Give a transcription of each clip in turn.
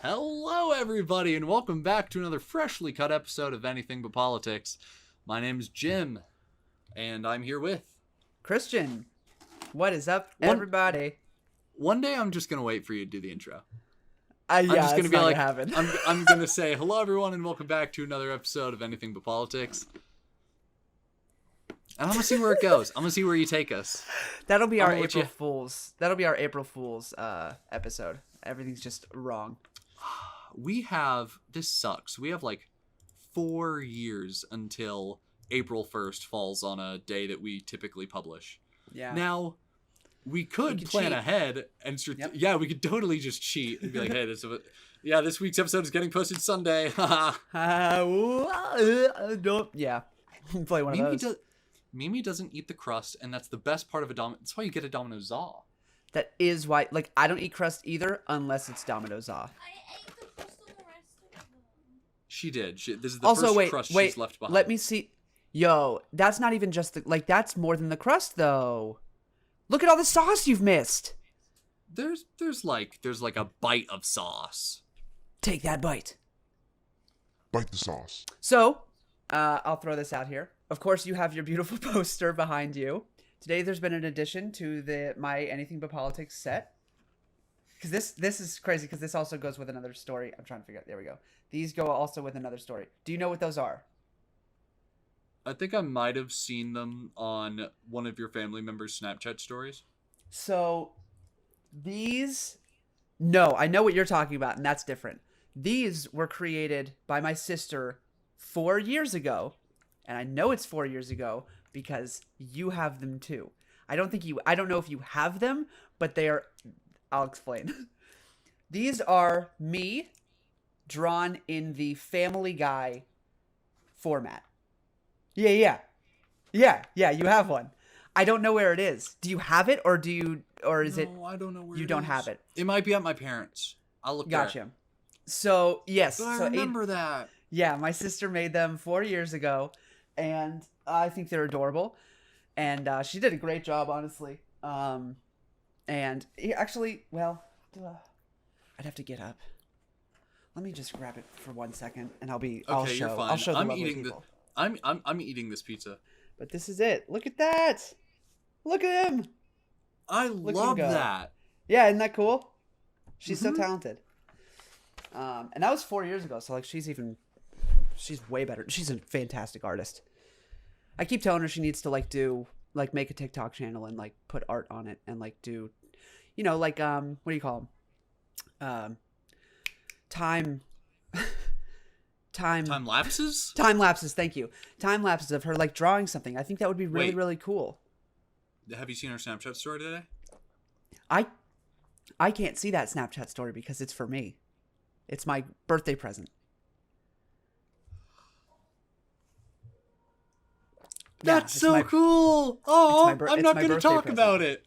Hello, everybody, and welcome back to another freshly cut episode of Anything But Politics. My name's Jim, and I'm here with Christian. What is up, everybody? One day I'm just gonna wait for you to do the intro. Yeah, I'm just gonna be like, happen. I'm gonna say hello, everyone, and welcome back to another episode of Anything But Politics. And I'm gonna see where it goes. I'm gonna see where you take us. That'll be our April Fool's. That'll be our April Fool's episode. Everything's just wrong. This sucks. We have like 4 years until April 1st falls on a day that we typically publish. Yeah. Now, we could plan cheat ahead and Yep. we could totally just cheat and be like, hey, this week's episode is getting posted Sunday. Yeah. Play one of those. Mimi doesn't eat the crust, and that's the best part of a Domino. That's why you get a Domino Za. That is why, I don't eat crust either unless it's Domino Za. I ate the crust on the rest of them. She did. This is the first crust she's left behind. Let me see. Yo, that's not even just that's more than the crust, though. Look at all the sauce you've missed. There's like a bite of sauce. Take that bite. Bite the sauce. So, I'll throw this out here. Of course, you have your beautiful poster behind you. Today, there's been an addition to my Anything But Politics set. Because this is crazy, because this also goes with another story. I'm trying to figure out. There we go. These go also with another story. Do you know what those are? I think I might have seen them on one of your family members' Snapchat stories. So, no, I know what you're talking about, and that's different. These were created by my sister 4 years ago, and I know it's 4 years ago because you have them too. I don't know if you have them, but I'll explain. These are me drawn in the Family Guy format. Yeah, you have one. I don't know where it is. Do you have it, or is it? No, I don't know where you it don't is. have it. It might be at my parents. I'll look. Gotcha. There. So yes, But I remember that. Yeah, my sister made them 4 years ago, and I think they're adorable. And she did a great job, honestly. And actually, well, I'd have to get up. Let me just grab it for 1 second, and I'll show. You're fine. I'll show the I'm lovely eating people. I'm eating this pizza. But this is it. Look at that. Look at him. I love that. Yeah, isn't that cool? She's so talented. And that was 4 years ago, so she's way better. She's a fantastic artist. I keep telling her she needs to make a TikTok channel and put art on it and do, what do you call them? Time lapses. Time lapses. Thank you. Time lapses of her drawing something. I think that would be really really cool. Have you seen her Snapchat story today? I can't see that Snapchat story because it's for me. It's my birthday present. That's so cool. Oh, I'm not going to talk about it.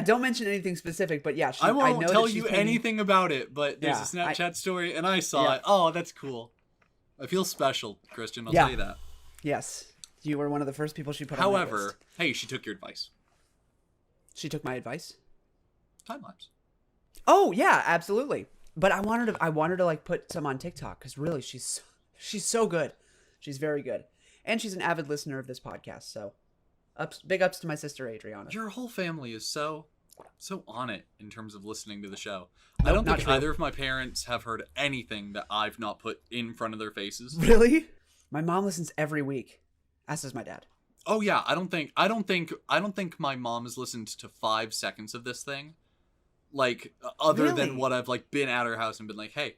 Don't mention anything specific, but yeah. I won't tell you anything about it, but there's a Snapchat story, and I saw it. Oh, that's cool. I feel special, Christian. I'll tell you that. Yes. You were one of the first people she put on my list. However, hey, she took your advice. She took my advice? Time lapse. Oh, yeah, absolutely. But I wanted to put some on TikTok because really she's so good. She's very good. And she's an avid listener of this podcast, so big ups to my sister Adriana. Your whole family is so on it in terms of listening to the show. Nope, I don't think true. either of my parents have heard anything that I've not put in front of their faces. Really? My mom listens every week, as does my dad. Oh yeah, I don't think my mom has listened to 5 seconds of this thing. Other than what I've been at her house and been like, hey,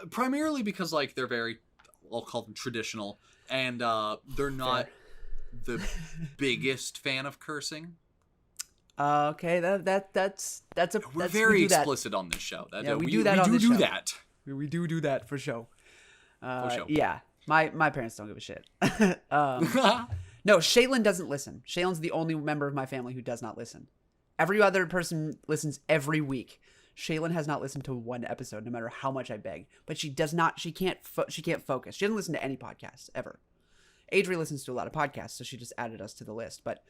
primarily because they're very, I'll call them traditional, and they're not the biggest fan of cursing. Okay, that's we're very explicit on this show. We do that on this show. That. We do that for show. For show. Yeah, my parents don't give a shit. No, Shaylin doesn't listen. Shaylin's the only member of my family who does not listen. Every other person listens every week. Shaylin has not listened to one episode, no matter how much I beg. But she does not. She can't focus. She doesn't listen to any podcasts ever. Adri listens to a lot of podcasts, so she just added us to the list. But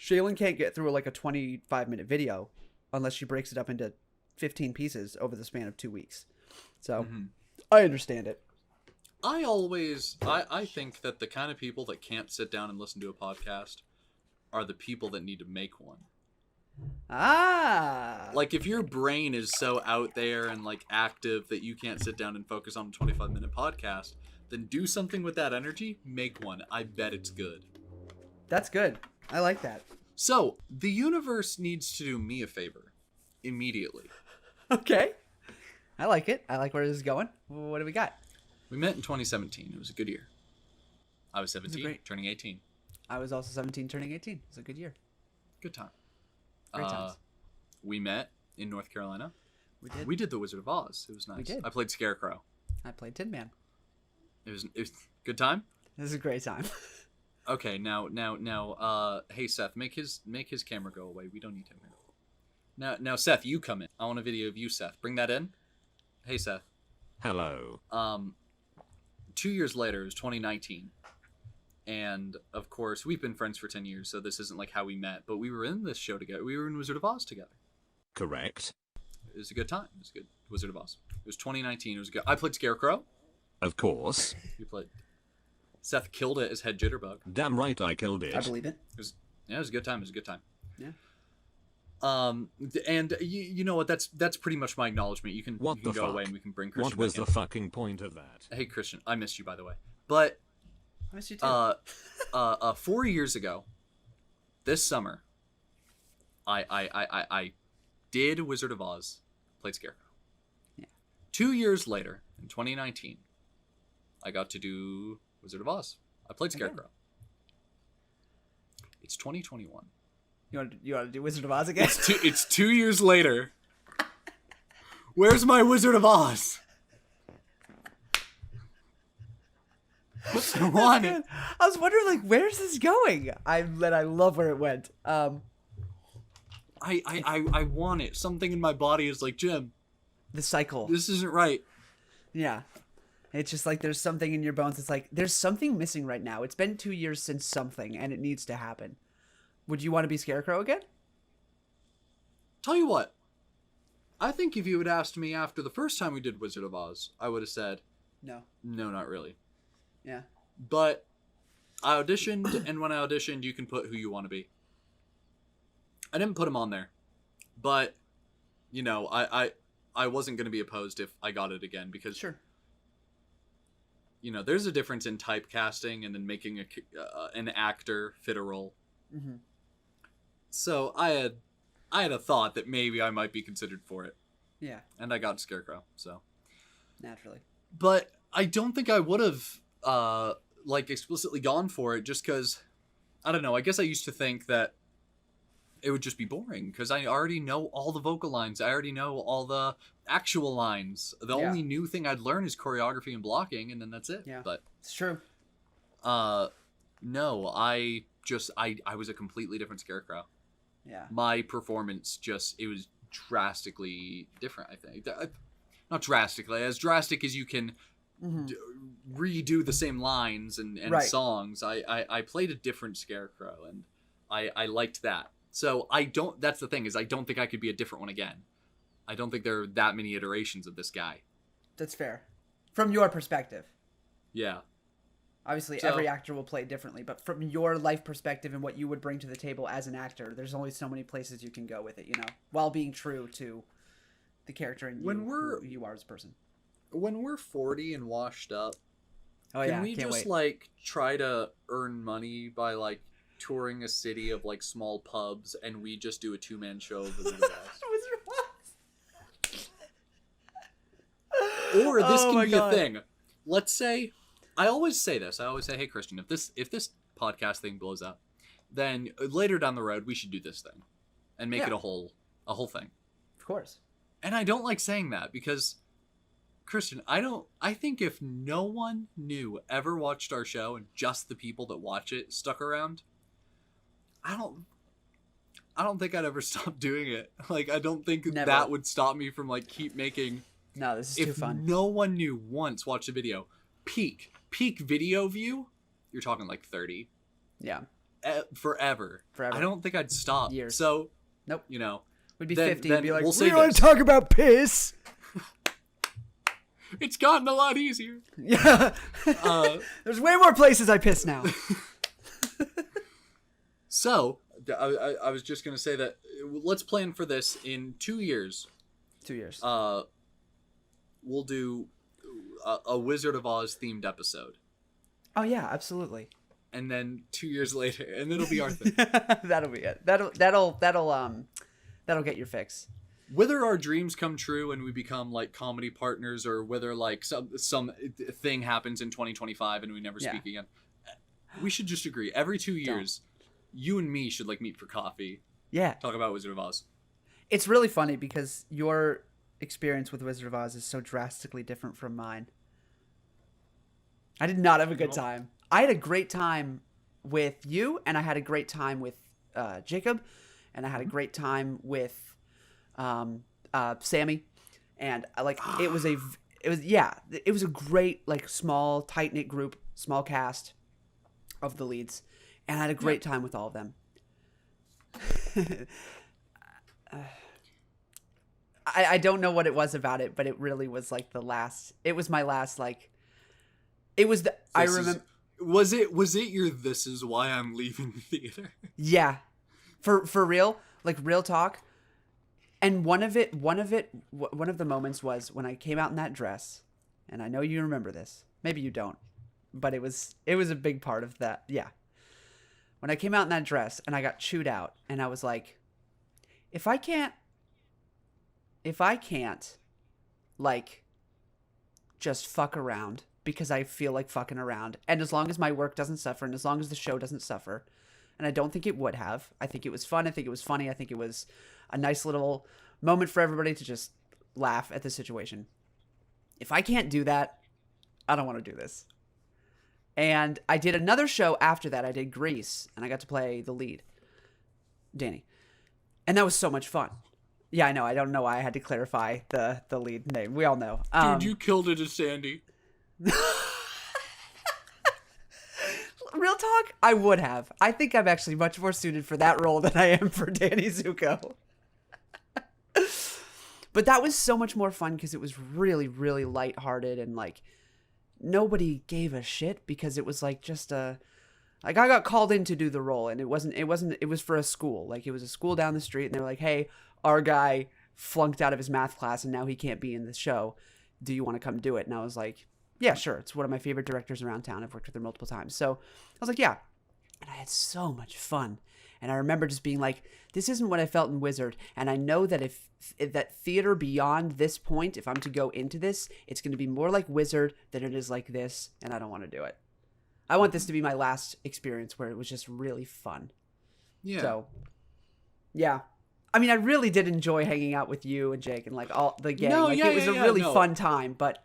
Shaylin can't get through a 25-minute video unless she breaks it up into 15 pieces over the span of 2 weeks. So Mhm. I understand it. I think that the kind of people that can't sit down and listen to a podcast are the people that need to make one. Ah. Like, if your brain is so out there and like active that you can't sit down and focus on a 25-minute podcast, then do something with that energy. Make one. I bet it's good. That's good. I like that. So the universe needs to do me a favor immediately. Okay. I like it. I like where this is going. What do we got? We met in 2017. It was a good year. I was 17, great. turning 18. I was also 17, turning 18. It was a good year. Good time. Great times. We met in North Carolina. We did. We did the Wizard of Oz. It was nice. We did. I played Scarecrow. I played Tin Man. It was good time. This is a great time. Okay, now, hey Seth, make his camera go away. We don't need him here. Now, Seth, you come in. I want a video of you, Seth. Bring that in. Hey, Seth. Hello. 2 years later, it was 2019, and of course, we've been friends for 10 years, so this isn't like how we met. But we were in this show together. We were in Wizard of Oz together. Correct. It was a good time. It was good. Wizard of Oz. It was 2019. It was good. I played Scarecrow. Of course. You played. Seth killed it as Head Jitterbug. Damn right I killed it. I believe it. It was a good time. It was a good time. Yeah. And you know what? That's pretty much my acknowledgement. You can What go the fuck? away and we can bring Christian. What was back the fucking point of that? in. Hey Christian, I missed you by the way. But I miss you too. 4 years ago, this summer, I did Wizard of Oz, played Scarecrow. Yeah. 2 years later, in 2019, I got to do Wizard of Oz. I played Scarecrow. It's 2021. You want to do Wizard of Oz again? It's 2 years later. Where's my Wizard of Oz? I want it. I was wondering, like, where's this going? I love where it went. I want it. Something in my body is like, Jim, The cycle. this isn't right. Yeah. It's just like there's something in your bones. It's like there's something missing right now. It's been 2 years since something, and it needs to happen. Would you want to be Scarecrow again? Tell you what. I think if you had asked me after the first time we did Wizard of Oz, I would have said, No. no, not really. Yeah. But I auditioned, and when I auditioned, you can put who you want to be. I didn't put him on there. But, you know, I wasn't going to be opposed if I got it again, because Sure. you know, there's a difference in typecasting and then making an actor fit a role. Mm-hmm. So I had a thought that maybe I might be considered for it, Yeah. and I got Scarecrow. So, Naturally. but I don't think I would have like explicitly gone for it, just because I don't know. I guess I used to think that it would just be boring because I already know all the vocal lines. I already know all the actual lines. The Yeah. only new thing I'd learn is choreography and blocking, and then that's it. Yeah. But It's true. no, I was a completely different Scarecrow. Yeah. My performance it was drastically different, I think. Not drastically, as drastic as you can Mm-hmm. redo the same lines and Right. songs. I played a different Scarecrow, and I liked that. So that's the thing, is I don't think I could be a different one again. I don't think there are that many iterations of this guy. That's fair. From your perspective. Yeah. Obviously, So- every actor will play differently, but from your life perspective and what you would bring to the table as an actor, there's only so many places you can go with it, you know, while being true to the character and who you are as a person. When we're 40 and washed up, Oh can yeah, we can't just wait. like try to earn money by like touring a city of like small pubs, and we just do a 2-man show of the Wizard of Oz? Or this Oh can my be God. a thing. Let's say, I always say this. I always say, hey Christian, if this podcast thing blows up, then later down the road we should do this thing, and make Yeah. it a whole thing. Of course. And I don't like saying that because, Christian, I think if no one new ever watched our show and just the people that watch it stuck around, I don't think I'd ever stop doing it. Like, I don't think Never. that would stop me from like keep making. No, this is too If fun. no one new once watched the video, peak video view, you're talking like 30 Yeah. forever. Forever. I don't think I'd stop. Years. So, Nope. you know, We'd be Then- 50 then and be like, we'll we say want this. to talk about piss. It's gotten a lot easier. Yeah. There's way more places I piss now. So, I was just going to say that let's plan for this in 2 years. 2 years. We'll do a Wizard of Oz themed episode. Oh yeah, absolutely. And then 2 years later, and it'll be our thing. That'll be it. That'll get your fix. Whether our dreams come true and we become like comedy partners, or whether like some thing happens in 2025 and we never speak again, we should just agree every 2 years, you and me should like meet for coffee. Yeah. Talk about Wizard of Oz. It's really funny because your experience with Wizard of Oz is so drastically different from mine. I did not have a good time. I had a great time with you, and I had a great time with Jacob, and I had a great time with Sammy, and it was a great like small tight knit group, small cast of the leads, and I had a great time with all of them. I don't know what it was about it, but it really was like it was my last like. It was the I remember. Was it your "This is why I'm leaving theater"? Yeah, for real, like real talk. And one of the moments was when I came out in that dress, and I know you remember this. Maybe you don't, but it was a big part of that. Yeah, when I came out in that dress and I got chewed out, and I was like, if I can't, like, just fuck around. Because I feel like fucking around. And as long as my work doesn't suffer, and as long as the show doesn't suffer, and I don't think it would have. I think it was fun. I think it was funny. I think it was a nice little moment for everybody to just laugh at the situation. If I can't do that, I don't want to do this. And I did another show after that. I did Grease, and I got to play the lead, Danny. And that was so much fun. Yeah, I know. I don't know why I had to clarify the lead name. We all know. Dude, you killed it as Sandy. Real talk, I would have. I think I'm actually much more suited for that role than I am for Danny Zuko. But that was so much more fun because it was really, really lighthearted, and like nobody gave a shit because it was like just like I got called in to do the role, and it was for a school. Like it was a school down the street, and they were like, "Hey, our guy flunked out of his math class and now he can't be in the show. Do you want to come do it?" And I was like, yeah, sure. It's one of my favorite directors around town. I've worked with her multiple times. So I was like, yeah. And I had so much fun. And I remember just being like, this isn't what I felt in Wizard. And I know that if that theater beyond this point, if I'm to go into this, it's going to be more like Wizard than it is like this. And I don't want to do it. I want this to be my last experience where it was just really fun. Yeah. So, yeah. I mean, I really did enjoy hanging out with you and Jake and like all the gang. It was a really fun time, but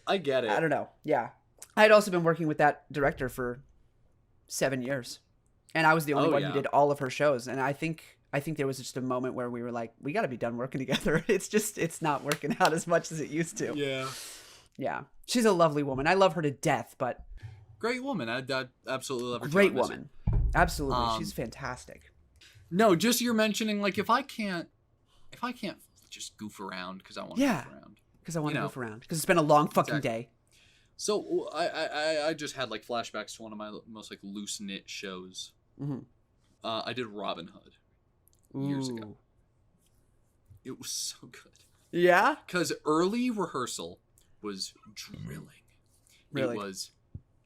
I get it. I don't know. Yeah. I had also been working with that director for 7 years. And I was the only one who did all of her shows. And I think there was just a moment where we were like, we got to be done working together. It's not working out as much as it used to. Yeah. Yeah. She's a lovely woman. I love her to death, but great woman. I absolutely love her. Great woman. Absolutely. She's fantastic. No, just you're mentioning like if I can't just goof around because I want to goof around. Because I want to goof around. Because it's been a long fucking day. So I just had like flashbacks to one of my most like loose knit shows. Mm-hmm. I did Robin Hood years ago. It was so good. Yeah? Because early rehearsal was drilling. Really?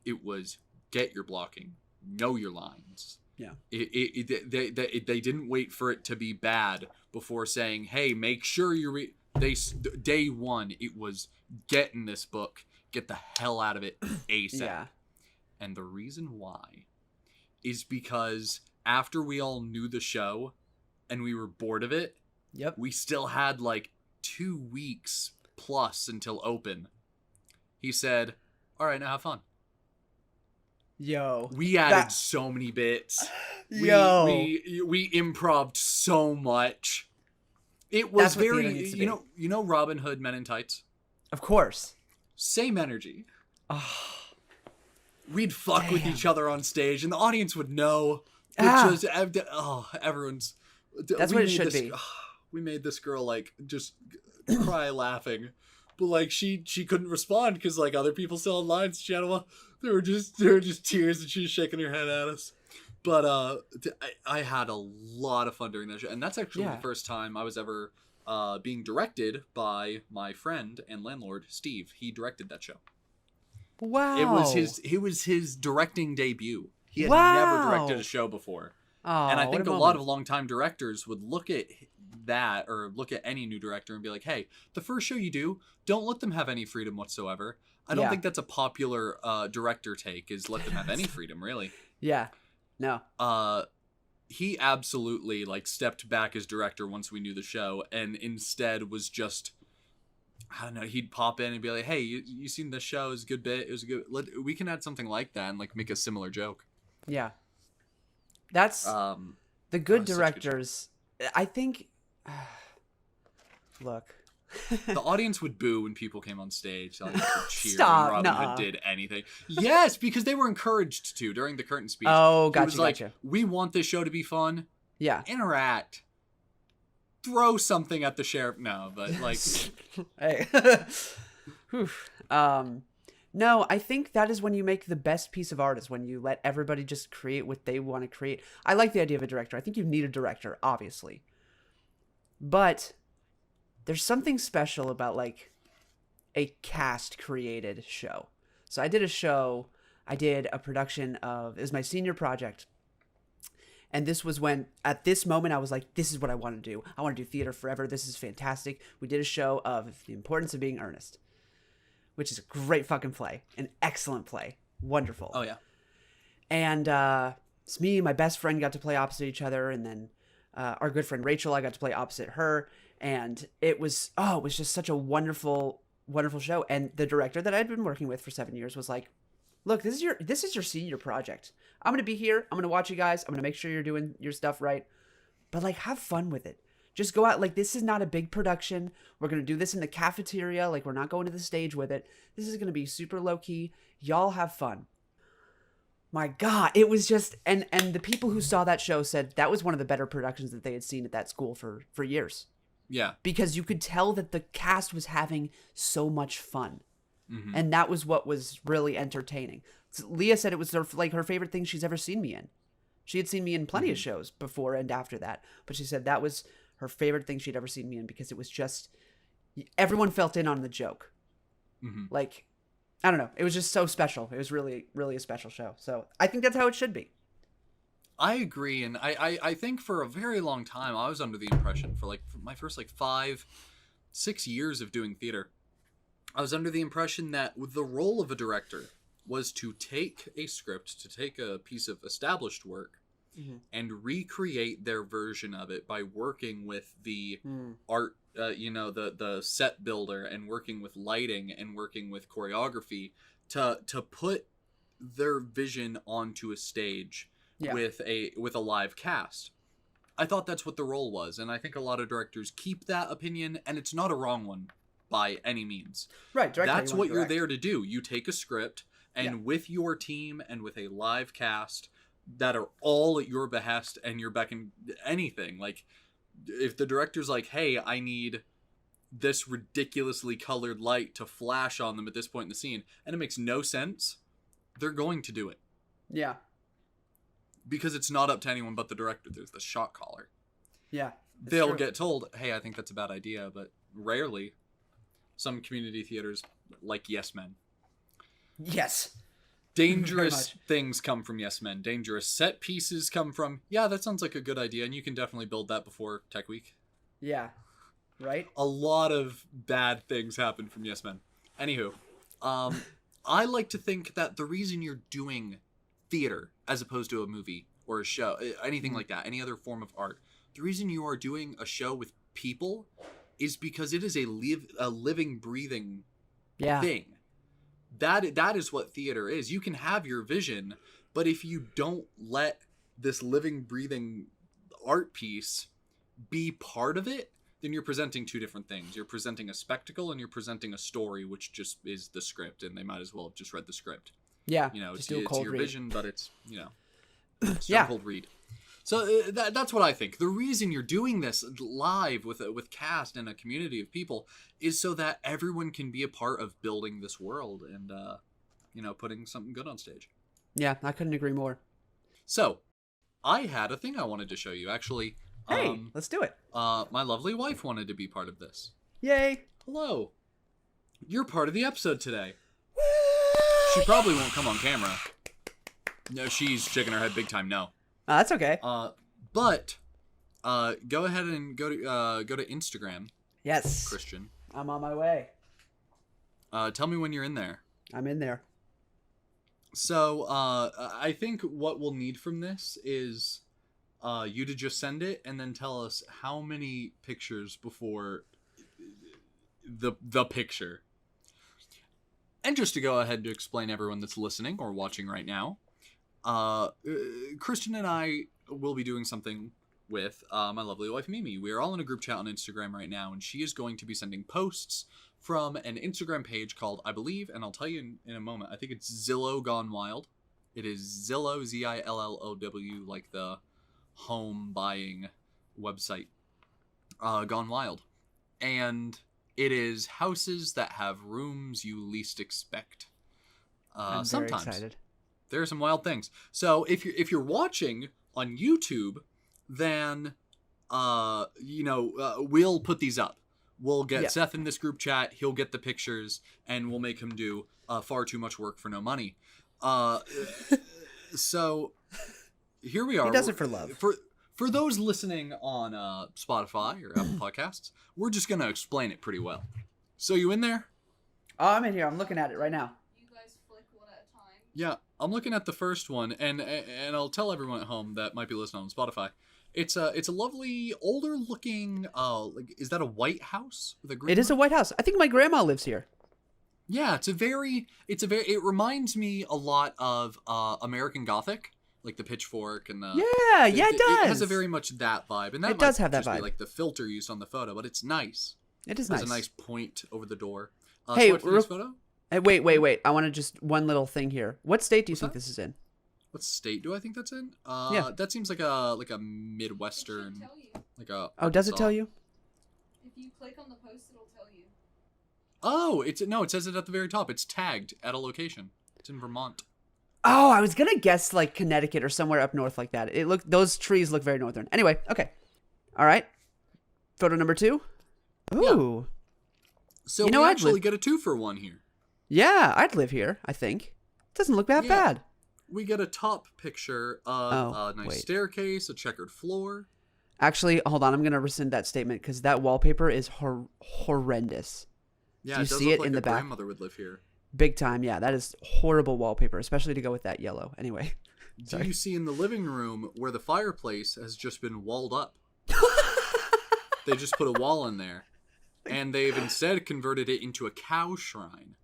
It was get your blocking, know your lines. Yeah. They didn't wait for it to be bad before saying, hey, make sure you day one, it was get in this book, get the hell out of it ASAP. Yeah. And the reason why is because after we all knew the show and we were bored of it, we still had like 2 weeks plus until open. He said, all right, now have fun. Yo. We added so many bits. We improv'd so much. It was very, you know Robin Hood Men in Tights? Of course. Same energy. Oh, we'd fuck with each other on stage and the audience would know. Everyone's. That's what it should be. we made this girl like just cry laughing, but like she couldn't respond because like other people still had lines. She had there were just tears, and she was shaking her head at us. But I had a lot of fun during that show, and that's actually the first time I was ever being directed by my friend and landlord Steve. He directed that show. Wow. It was his directing debut. He had never directed a show before. Oh, and I think a lot of longtime directors would look at that or look at any new director and be like, hey, the first show you do, don't let them have any freedom whatsoever. I don't think that's a popular director take, is let them have any freedom, really. Yeah. No. He absolutely like stepped back as director once we knew the show, and instead was just, I don't know, he'd pop in and be like, hey, you seen this show? It was a good bit. It was a good, we can add something like that and like make a similar joke. Yeah. That's the good directors. I think look. The audience would boo when people came on stage. The audience would cheer Stop, when Robin Hood did anything. Yes, because they were encouraged to during the curtain speech. Oh, gotcha, He was like, gotcha. we want this show to be fun. Yeah. Interact. Throw something at the sheriff. No, but like... Hey. Whew. No, I think that is when you make the best piece of art, is when you let everybody just create what they want to create. I like the idea of a director. I think you need a director, obviously. But there's something special about like a cast created show. So I did a production of, it was my senior project. And this was when, at this moment, I was like, this is what I want to do. I want to do theater forever. This is fantastic. We did a show of The Importance of Being Earnest, which is a great fucking play. An excellent play. Wonderful. Oh, yeah. And it's me and my best friend got to play opposite each other. And then our good friend Rachel, I got to play opposite her. And it was just such a wonderful, wonderful show. And the director that I'd been working with for 7 years was like, look, this is your senior project. I'm going to be here. I'm going to watch you guys. I'm going to make sure you're doing your stuff right. But like, have fun with it. Just go out. Like, this is not a big production. We're going to do this in the cafeteria. Like, we're not going to the stage with it. This is going to be super low key. Y'all have fun. My God, it was just, and the people who saw that show said that was one of the better productions that they had seen at that school for years. Yeah. Because you could tell that the cast was having so much fun. Mm-hmm. And that was what was really entertaining. Leah said it was her favorite thing she's ever seen me in. She had seen me in plenty of shows before and after that, but she said that was her favorite thing she'd ever seen me in, because it was just, everyone felt in on the joke. Mm-hmm. Like, I don't know. It was just so special. It was really, really a special show. So I think that's how it should be. I agree. And I think for a very long time, I was under the impression for my first 5-6 years of doing theater, I was under the impression that the role of a director was to take a script, to take a piece of established work, and recreate their version of it by working with the art, the set builder, and working with lighting and working with choreography to put their vision onto a stage with a live cast. I thought that's what the role was, and I think a lot of directors keep that opinion, and it's not a wrong one by any means. Right, that's what you're there to do. You take a script, and with your team and with a live cast that are all at your behest and your beck and anything. Like, if the director's like, hey, I need this ridiculously colored light to flash on them at this point in the scene, and it makes no sense, they're going to do it. Yeah. Because it's not up to anyone but the director. There's the shot caller. Yeah. They'll get told, hey, I think that's a bad idea, but rarely. Some community theaters, like Yes Men. Yes. Dangerous things come from Yes Men. Dangerous set pieces come from, yeah, that sounds like a good idea, and you can definitely build that before Tech Week. Yeah. Right? A lot of bad things happen from Yes Men. Anywho, I like to think that the reason you're doing theater as opposed to a movie or a show, anything like that, any other form of art, the reason you are doing a show with people is because it is a living, breathing thing. That is what theater is. You can have your vision, but if you don't let this living, breathing art piece be part of it, then you're presenting two different things. You're presenting a spectacle and you're presenting a story, which just is the script, and they might as well have just read the script. Yeah. It's your read. vision, but it's, it's a cold read. So that's what I think. The reason you're doing this live with cast and a community of people is so that everyone can be a part of building this world and putting something good on stage. Yeah, I couldn't agree more. So, I had a thing I wanted to show you. Actually, Hey, let's do it. my lovely wife wanted to be part of this. Yay. Hello. You're part of the episode today. She probably won't come on camera. No, she's shaking her head big time. No. That's okay. But go ahead and go to Instagram. Yes. Christian. I'm on my way. Tell me when you're in there. I'm in there. So I think what we'll need from this is you to just send it and then tell us how many pictures before the picture. And just to go ahead to explain everyone that's listening or watching right now, Christian and I will be doing something with my lovely wife Mimi. We are all in a group chat on Instagram right now, and she is going to be sending posts from an Instagram page called, I believe, and I'll tell you in a moment, I think it's Zillow Gone Wild. It is Zillow, Zillow, like the home buying website, Gone Wild. And it is houses that have rooms you least expect. I'm very Sometimes excited. there are some wild things. So if you're watching on YouTube, then we'll put these up. We'll get Seth in this group chat. He'll get the pictures, and we'll make him do far too much work for no money. So here we are. He does it for love. For those listening on Spotify or Apple Podcasts, we're just gonna explain it pretty well. So you in there? Oh, I'm in here. I'm looking at it right now. You guys flick one at a time. Yeah, I'm looking at the first one, and I'll tell everyone at home that might be listening on Spotify. It's a lovely older looking is that a white house with a green? It is a roof? White House. I think my grandma lives here. Yeah, it reminds me a lot of American Gothic, like the pitchfork and the Yeah, it does. It has a very much that vibe, and that It does might have that just be vibe. like the filter used on the photo, but it's nice. It is There's nice. a nice point over the door. Hey, swipe through this photo. Hey, wait. I want to just one little thing here. What state do you think that? this is in? What state do I think that's in? Yeah. That seems like a It should midwestern, tell you. like a. Oh, does it Arkansas. tell you? If you click on the post, it'll tell you. Oh, it says it at the very top. It's tagged at a location. It's in Vermont. Oh, I was gonna guess like Connecticut or somewhere up north like that. Those trees look very northern. Anyway, okay. All right. Photo number 2. Ooh. So You know, we I'd actually live- get a 2 for 1 here. Yeah, I'd live here, I think. Doesn't look that Yeah. bad. We get a top picture of Oh, a nice wait. staircase, a checkered floor. Actually, hold on. I'm going to rescind that statement because that wallpaper is horrendous. Yeah, Do you it does see look it like in a the back? grandmother would live here. Big time. Yeah, that is horrible wallpaper, especially to go with that yellow. Anyway. Do Sorry. you see in the living room where the fireplace has just been walled up? They just put a wall in there. And they've instead converted it into a cow shrine.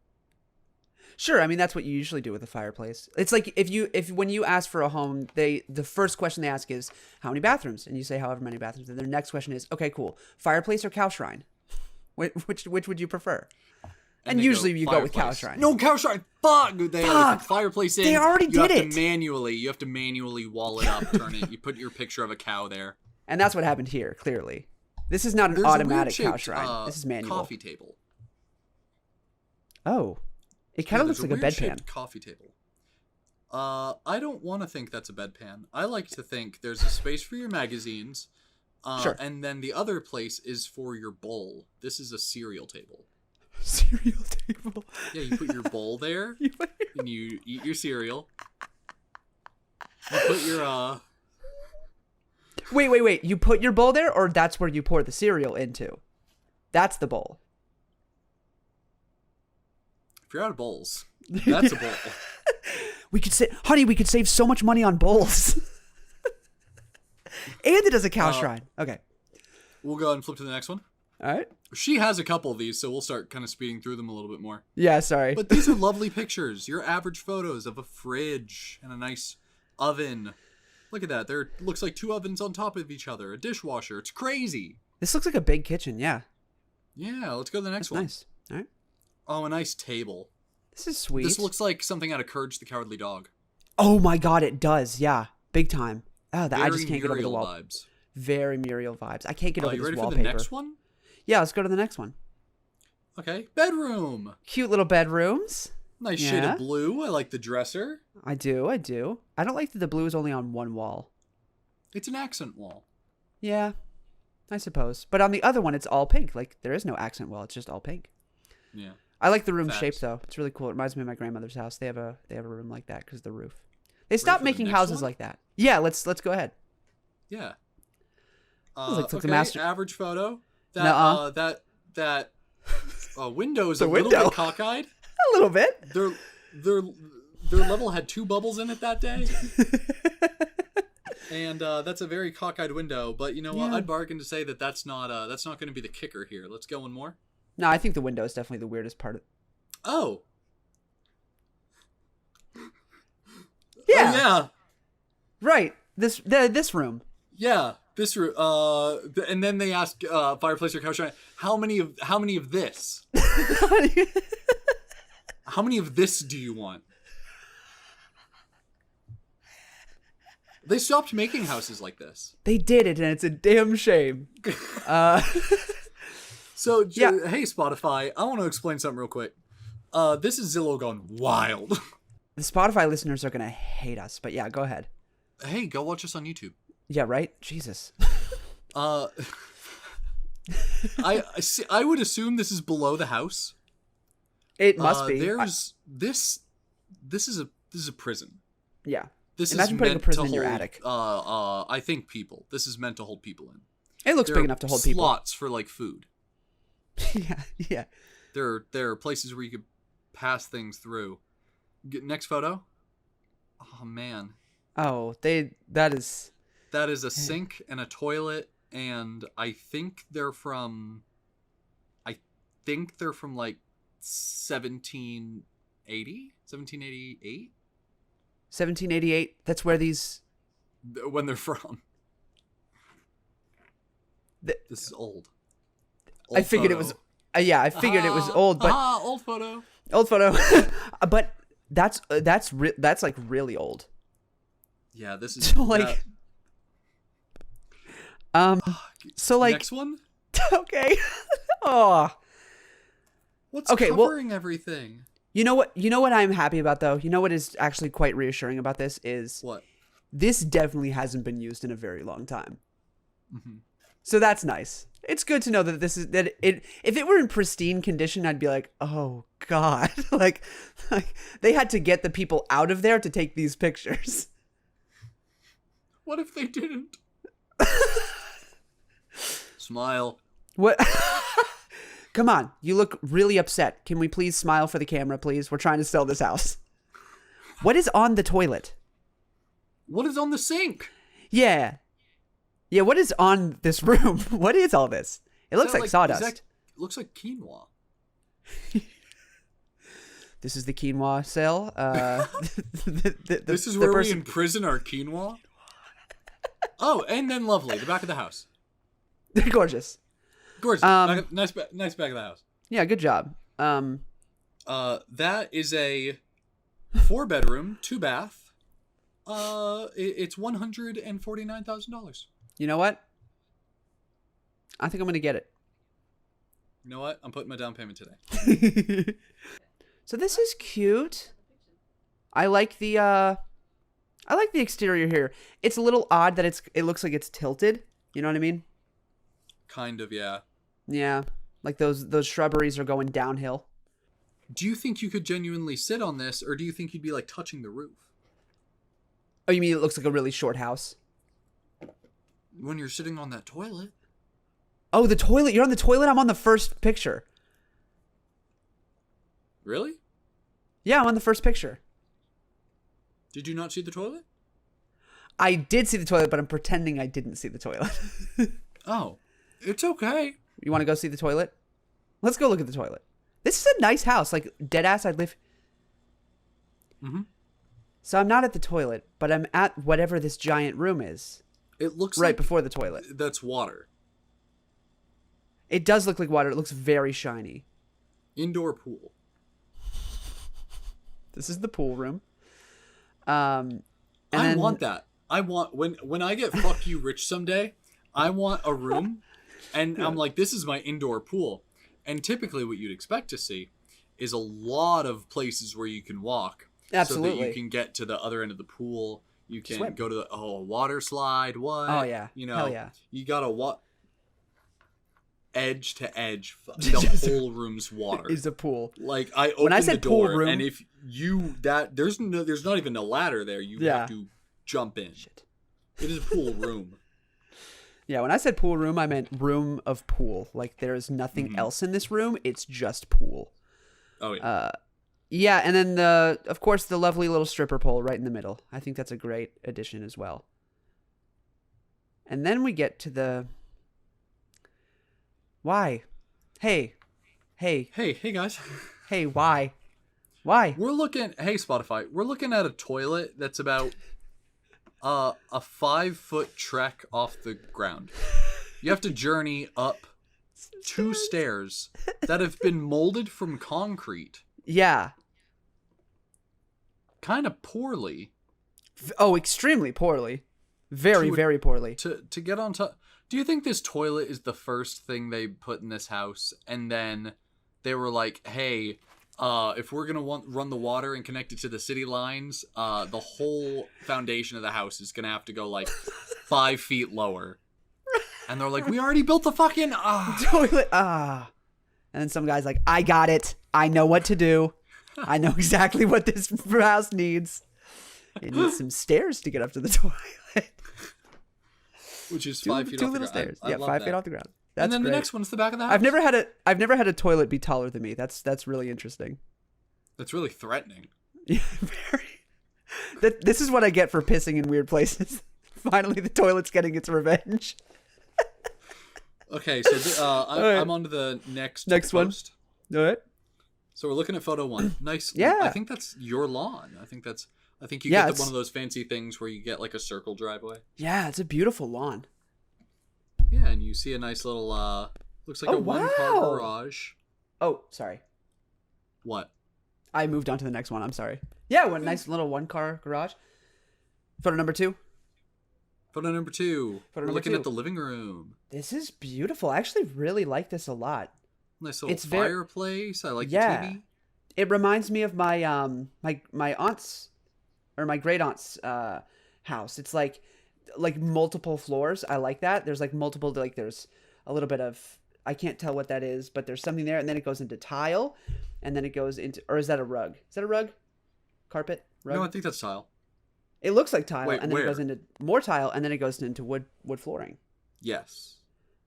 Sure, I mean that's what you usually do with a fireplace. It's like if when you ask for a home, the first question they ask is how many bathrooms, and you say however many bathrooms, and their next question is okay, cool, fireplace or cow shrine, which would you prefer? And they usually you go with cow fireplace. shrine. No, cow shrine. Fuck. They Fuck. put fireplace in. They already you did have it. You have to manually wall it up, turn it. You put your picture of a cow there. And that's what happened here. Clearly, this is not an There's a automatic cow weird-shaped, shrine. This is manual. Coffee table. Oh, it kind of looks like a bedpan. weird-shaped coffee table. I don't want to think that's a bedpan. I like to think there's a space for your magazines. Sure. And then the other place is for your bowl. This is a cereal table. Cereal table. Yeah, you put your bowl there, You put your- and you eat your cereal. You put your Wait. You put your bowl there, or that's where you pour the cereal into? That's the bowl. If you're out of bowls, that's a bowl. We could save so much money on bowls. And it does a cow shrine. Okay. We'll go ahead and flip to the next one. All right. She has a couple of these, so we'll start kind of speeding through them a little bit more. Yeah, sorry. But these are lovely pictures. Your average photos of a fridge and a nice oven. Look at that. There looks like 2 ovens on top of each other. A dishwasher. It's crazy. This looks like a big kitchen, yeah. Yeah, let's go to the next That's one. nice. All right. Oh, a nice table. This is sweet. This looks like something out of Courage the Cowardly Dog. Oh my god, it does. Yeah. Big time. Oh, that I just can't get over the Muriel wall. vibes. Very Muriel vibes. I can't get over You this ready wallpaper. for the next one? Yeah, let's go to the next one. Okay, bedroom. Cute little bedrooms. Nice shade Yeah. of blue. I like the dresser. I do. I don't like that the blue is only on one wall. It's an accent wall. Yeah, I suppose. But on the other one, it's all pink. Like, there is no accent wall. It's just all pink. Yeah. I like the room Facts. shape, though. It's really cool. It reminds me of my grandmother's house. They have a room like that because of the roof. They stopped for the making next houses one? like that. Yeah, let's go ahead. Yeah. Looks like okay, the master- average photo. That Nuh-uh. that window is The a little window. bit cockeyed. A little bit. Their level had 2 bubbles in it that day. And that's a very cockeyed window, but you know what? Yeah. I'd bargain to say that's not going to be the kicker here. Let's go one more. No, I think the window is definitely the weirdest part of. Oh. Yeah. Oh, yeah. Right. This room. Yeah. This room. And then they ask fireplace or couch. How many of this? How many of this do you want? They stopped making houses like this. They did it, and it's a damn shame. So, Yeah. hey, Spotify, I want to explain something real quick. This is Zillow gone wild. The Spotify listeners are gonna hate us, but yeah, go ahead. Hey, go watch us on YouTube. Yeah, right. Jesus. I would assume this is below the house. It must be. There's this is a prison. Yeah. This Imagine is putting a meant prison to in your hold, attic. I think people. This is meant to hold people in. It looks There big are enough to hold people. slots for like food. Yeah. There are places where you could pass things through. Next photo. Oh man, Oh, that is. that is a sink and a toilet, and I think they're from like 1788. 1788. That's where these. When they're from. The- This is old. I figured it was. Yeah, I figured it was old, but old photo. old photo. But that's like really old. Yeah, this is So like. So like. next one. Okay. Oh. What's Okay, well- covering everything? You know what? You know what I'm happy about though. You know what is actually quite reassuring about this is What? this definitely hasn't been used in a very long time. Mm-hmm. So that's nice. It's good to know that this is that it. If it were in pristine condition, I'd be like, oh god, like they had to get the people out of there to take these pictures. What if they didn't? Smile. What? Come on, you look really upset. Can we please smile for the camera, please? We're trying to sell this house. What is on the toilet? What is on the sink? Yeah. Yeah, what is on this room? What is all this? It looks Is that like sawdust. It looks like quinoa. This is the quinoa sale. This is where we imprison our quinoa? Oh, and then lovely. The back of the house. They're gorgeous. Gorgeous. Nice back of the house. Yeah, good job. That is a 4-bedroom, 2-bath. It's $149,000. You know what? I think I'm gonna get it. You know what? I'm putting my down payment today. So this is cute. I like the exterior here. It's a little odd that it looks like it's tilted. You know what I mean? Kind of, yeah. Yeah. Like those shrubberies are going downhill. Do you think you could genuinely sit on this, or do you think you'd be like touching the roof? Oh, you mean it looks like a really short house? When you're sitting on that toilet. Oh, the toilet. You're on the toilet? I'm on the first picture. Really? Yeah, I'm on the first picture. Did you not see the toilet? I did see the toilet, but I'm pretending I didn't see the toilet. Oh, it's okay. You want to go see the toilet? Let's go look at the toilet. This is a nice house. Like, deadass, I'd live... Mm-hmm. So I'm not at the toilet, but I'm at whatever this giant room is. It looks Right like before the toilet. that's water. It does look like water. It looks very shiny. Indoor pool. This is the pool room. I want that. I want when I get fuck you rich someday, I want a room, and I'm like, this is my indoor pool, and typically what you'd expect to see is a lot of places where you can walk, Absolutely. so that you can get to the other end of the pool. You can Swim. go to the water slide. What? Oh yeah. You know, Hell yeah. you gotta edge to edge. The whole room's water. Is a pool. Like I open When I the said pool door, room- and if there's not even a ladder there. You have to jump in. Shit. It is a pool room. Yeah, when I said pool room, I meant room of pool. Like there is nothing else in this room. It's just pool. Oh yeah. Yeah, and then of course the lovely little stripper pole right in the middle. I think that's a great addition as well. And then we get to the why? Hey, hey guys. hey, why? Why? We're looking. Hey Spotify. We're looking at a toilet that's about a 5-foot trek off the ground. You have to journey up 2 stairs that have been molded from concrete. Yeah. Kind of poorly. Oh, extremely poorly. Very, To- very poorly. To get on top. Do you think this toilet is the first thing they put in this house, and then they were like, hey, if we're gonna run the water and connect it to the city lines, the whole foundation of the house is gonna have to go like 5 feet lower. And they're like, we already built the fucking Toilet. And then some guy's like, I got it. I know what to do. I know exactly what this house needs. It needs some stairs to get up to the toilet. which is 5 feet two off the little ground. stairs. I Yeah, love 5 that. feet off the ground. That's And then great. the next one's the back of the house. I've never had a toilet be taller than me. That's really interesting. That's really threatening. Yeah, very. This is what I get for pissing in weird places. Finally, the toilet's getting its revenge. Okay, so right. I'm on to the next one. post. All right. So we're looking at photo 1. Nice. Yeah. I think that's your lawn. I think you Yeah, get one of those fancy things where you get like a circle driveway. Yeah, it's a beautiful lawn. Yeah, and you see a nice little looks like Oh, a one-car wow. garage. Oh, sorry. What? I moved on to the next one. I'm sorry. Yeah, one nice little one-car garage. Photo number 2. Photo number 2. Photo We're number looking 2. at the living room. This is beautiful. I actually really like this a lot. Nice little It's very- fireplace. I like Yeah. the TV. It reminds me of my my aunt's or my great aunt's house. It's like multiple floors. I like that. There's like multiple, like there's a little bit of, I can't tell what that is, but there's something there, and then it goes into tile, and then it goes into, or is that a rug? Is that a rug? Carpet? Rug? No, I think that's tile. It looks like tile, Wait, and then where? it goes into more tile, and then it goes into wood flooring. Yes.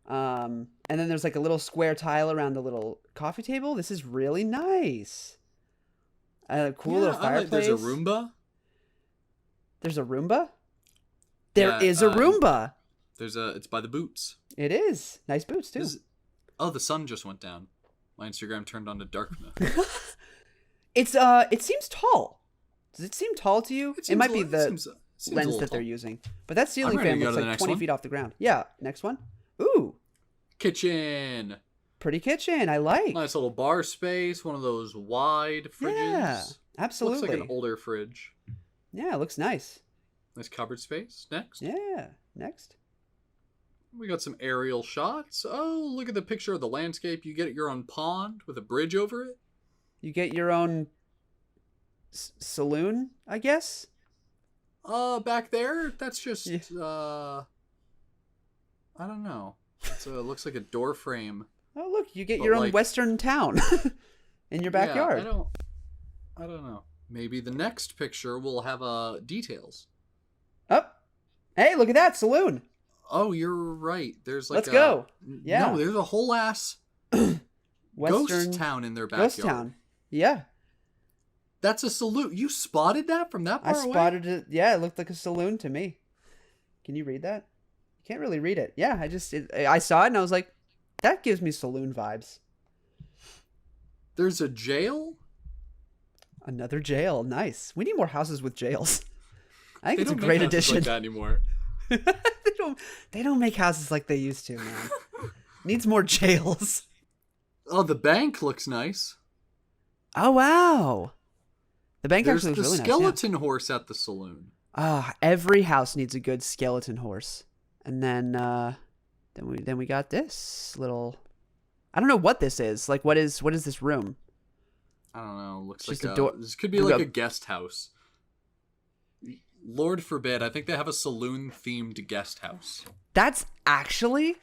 And then there's like a little square tile around the little coffee table. This is really nice. A cool little fireplace. There's a Roomba. There's a Roomba? There Yeah, is a Roomba. It's by the boots. It is. Nice boots, too. Oh, the sun just went down. My Instagram turned on to dark mode. It seems tall. Does it seem tall to you? It might be the seems a lens little that they're tall. using. But that ceiling ready to fan go looks to the like next 20 one. feet off the ground. Yeah, next one. Ooh, Kitchen. pretty kitchen. I like. Nice little bar space. One of those wide fridges. Yeah, absolutely. Looks like an older fridge. Yeah, it looks nice. Nice cupboard space. Next. Yeah, next. We got some aerial shots. Oh, look at the picture of the landscape. You get your own pond with a bridge over it. You get your own saloon, I guess. Back there, that's just Yeah. I don't know. It looks like a door frame. Oh, look, you get But your own like- western town in your backyard. Yeah, I don't know. Maybe the next picture will have details. Oh, hey, look at that saloon. Oh, you're right. There's like Let's go. Yeah. No, there's a whole ass Western ghost town in their backyard. Ghost town. Yeah, That's a salute. You spotted that from that I far away? spotted it. Yeah, it looked like a saloon to me. Can you read that? You can't really read it. Yeah, I saw it and I was like, that gives me saloon vibes. There's a jail? Another jail. Nice. We need more houses with jails. I think it's a don't great make houses addition. like that anymore. they don't make houses like they used to, man. Needs more jails. Oh, the bank looks nice. Oh wow. The bank There's actually the looks really nice. skeleton horse at the saloon. Every house needs a good skeleton horse. And then we got this little. I don't know what this is. Like, what is this room? I don't know. Looks Just like a door. This could be like a guest house. Lord forbid. I think they have a saloon themed guest house. That's actually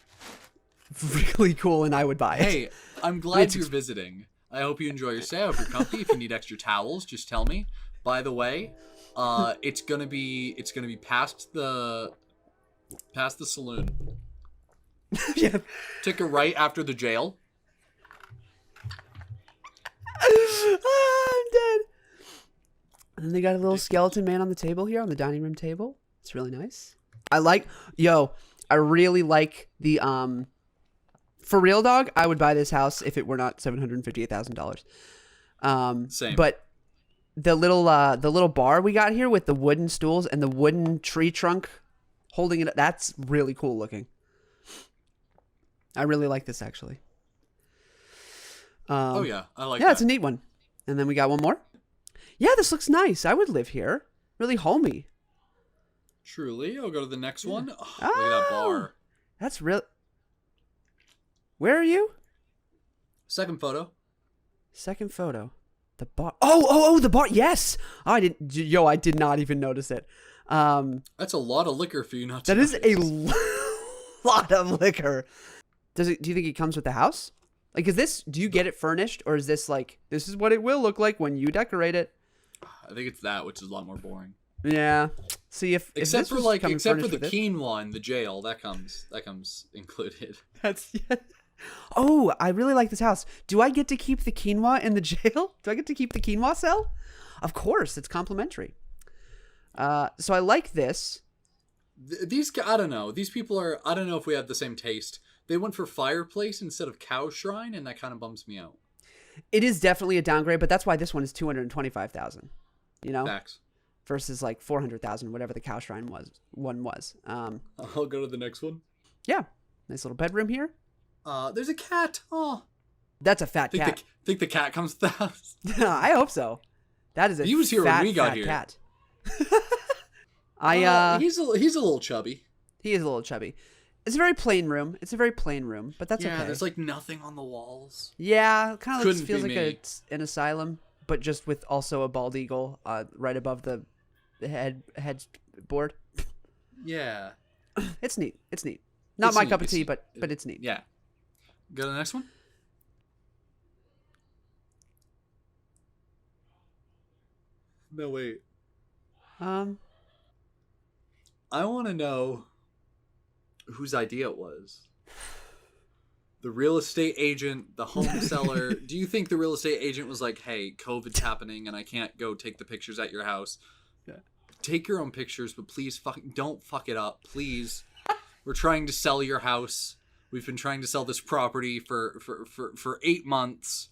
really cool, and I would buy it. Hey, I'm glad you're visiting. I hope you enjoy your stay. I hope you're comfy. If you need extra towels, just tell me. By the way, it's gonna be past the saloon. Yeah. Take a right after the jail. I'm dead. And then they got a little skeleton man on the table here, on the dining room table. It's really nice. I really like the for real, dog. I would buy this house if it were not $758,000. Same. But the little bar we got here with the wooden stools and the wooden tree trunk holding it, that's really cool looking. I really like this actually. Oh yeah, I like. Yeah, that. it's a neat one. And then we got one more. Yeah, this looks nice. I would live here. Really homey. Truly, I'll go to the next one. Oh, look at that bar. That's real. Where are you? Second photo. Second photo. The bar. Oh, the bar. Yes. Oh, I did not even notice it. That's a lot of liquor for you not to That is a notice. lot of liquor. Do you think it comes with the house? Like, do you get it furnished, or is this like, this is what it will look like when you decorate it? I think it's that, which is a lot more boring. Yeah. See, if Except this for was coming except for furnished the with it- quinoa in the jail, that comes included. That's yeah. Oh, I really like this house. Do I get to keep the quinoa in the jail? Do I get to keep the quinoa cell? Of course, it's complimentary. So I like this. I don't know. These people are. I don't know if we have the same taste. They went for fireplace instead of cow shrine, and that kind of bums me out. It is definitely a downgrade, but that's why this one is $225,000. You know, Facts. versus like $400,000, whatever the cow shrine was. I'll go to the next one. Yeah, nice little bedroom here. There's a cat. Oh, That's a fat cat. Think the cat comes to the house. I hope so. That is a He was here fat, when we got fat here. cat. He's a little chubby. He is a little chubby. It's a very plain room. But that's Yeah, okay. there's like nothing on the walls. Yeah, kind of Couldn't feels be like me. an asylum, but just with also a bald eagle right above the headboard. Yeah. It's neat. Not It's my neat. cup of tea, but it's neat. Yeah. Go to the next one. No, wait. Um, I want to know whose idea it was. The real estate agent, the home seller. Do you think the real estate agent was like, hey, COVID's happening and I can't go take the pictures at your house? Yeah. Take your own pictures, but please don't fuck it up. Please. We're trying to sell your house. We've been trying to sell this property for 8 months.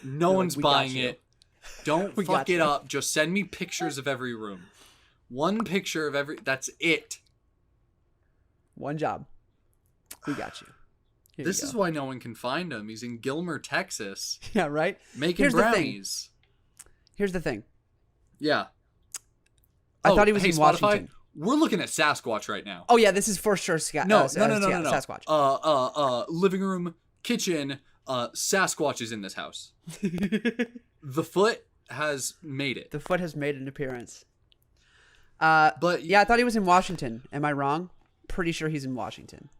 No They're one's like, "We got buying you. it. Don't We fuck got it you." up. Just send me pictures of every room. One picture of every. That's it. one job. We got you. Here This you is go. why no one can find him. He's in Gilmer, Texas, Yeah, right. making Here's the thing. brownies. Here's the thing. Yeah. I thought he was hey, in Spotify, Washington. We're looking at Sasquatch right now. Oh yeah, this is for sure. No, no, Sasquatch. Living room, kitchen. Sasquatch is in this house. The foot has made it. The foot has made an appearance. But Yeah, I thought he was in Washington. Am I wrong? Pretty sure he's in Washington.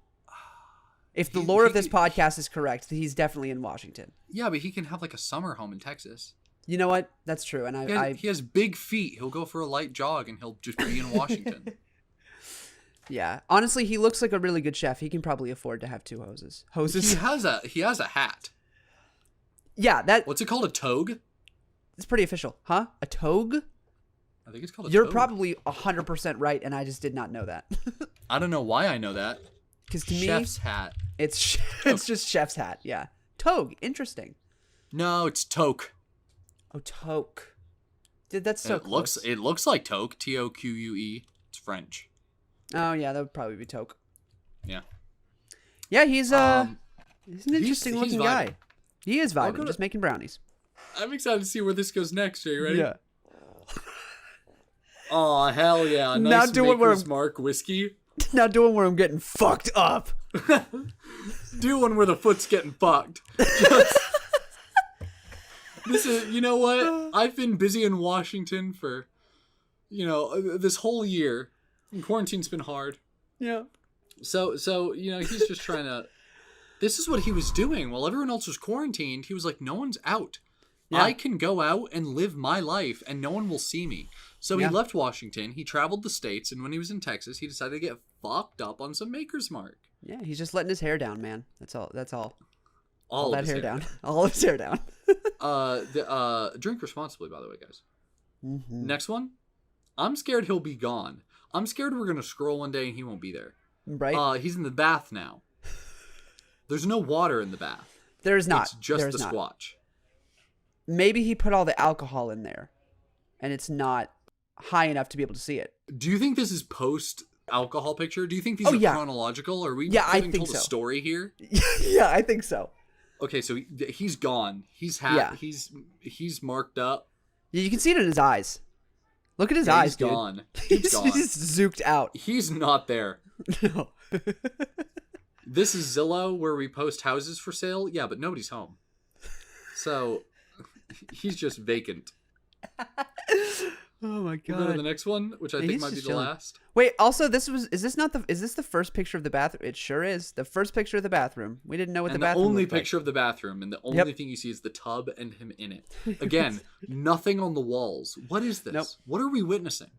If the He- lore of he- this podcast is correct, he's definitely in Washington. yeah, but he can have like a summer home in Texas. You know what? That's true. And He has big feet. He'll go for a light jog and he'll just be in Washington. yeah. Honestly, he looks like a really good chef. He can probably afford to have two hoses. Hoses? he has a hat. Yeah, What's it called? A togue? that's pretty official. Huh? A togue? I think it's called a You're togue. probably 100% right, and I just did not know that. I don't know why I know that. Because to Chef's me, hat. it's just chef's hat. Yeah. Togue. Interesting. No, it's toque. Oh, toque. Dude, that's so close. It looks like toque. Toque. It's French. Oh, yeah, that would probably be toque. Yeah. Yeah, he's an he's interesting looking vibing. guy. He is I'll vibing, go to- just making brownies. I'm excited to see where this goes next. Are you ready? Yeah. Oh, hell yeah. Now Nice do it where Maker's Mark whiskey. Now doing where I'm getting fucked up. Do one where the foot's getting fucked. This is, you know what? I've been busy in Washington for, this whole year. And quarantine's been hard. Yeah. So, he's just trying to... This is what he was doing. While everyone else was quarantined, he was like, no one's out. Yeah. I can go out and live my life, and no one will see me. So he left Washington, he traveled the States, and when he was in Texas, he decided to get fucked up on some Maker's Mark. Yeah, he's just letting his hair down, man. That's all. All that hair down. All of his hair down. Drink responsibly, by the way, guys. Mm-hmm. Next one. I'm scared he'll be gone. I'm scared we're going to scroll one day and he won't be there. Right. He's in the bath now. There's no water in the bath. There is not. It's just the squatch. Maybe he put all the alcohol in there, and it's not high enough to be able to see it. Do you think this is post-alcohol picture? Do you think these are chronological? Are we I think told so. a story here? Yeah, I think so. Okay, so he's gone. He's he's marked up. Yeah, you can see it in his eyes. Look at his eyes, he's dude. Gone. He's gone. He's zooked out. He's not there. No. This is Zillow where we post houses for sale. Yeah, but nobody's home. So he's just vacant. Oh my god. We'll go to the next one, which I think might be the last. Wait, also is this the first picture of the bathroom? It sure is. The first picture of the bathroom. We didn't know what the bathroom looked like. The only looked picture of the bathroom, and the only thing you see is the tub and him in it. Again, nothing on the walls. What is this? Nope. What are we witnessing?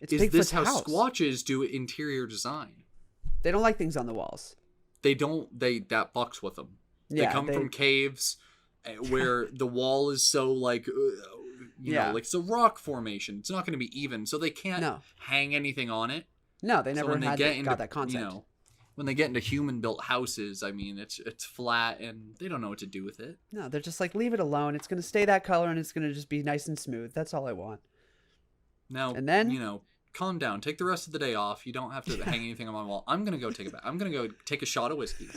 It's is Bigfoot's this how house. Squatches do interior design? They don't like things on the walls. They don't. That fucks with them. Yeah, they come from caves where the wall is so like, you know, like it's a rock formation. It's not going to be even, so they can't hang anything on it. No, they never got that concept. You know, when they get into human-built houses, I mean, it's flat and they don't know what to do with it. No, they're just like, leave it alone. It's going to stay that color and it's going to just be nice and smooth. That's all I want. Now, and then, calm down. Take the rest of the day off. You don't have to hang anything on my wall. I'm going to go take a bath. I'm going to go take a shot of whiskey.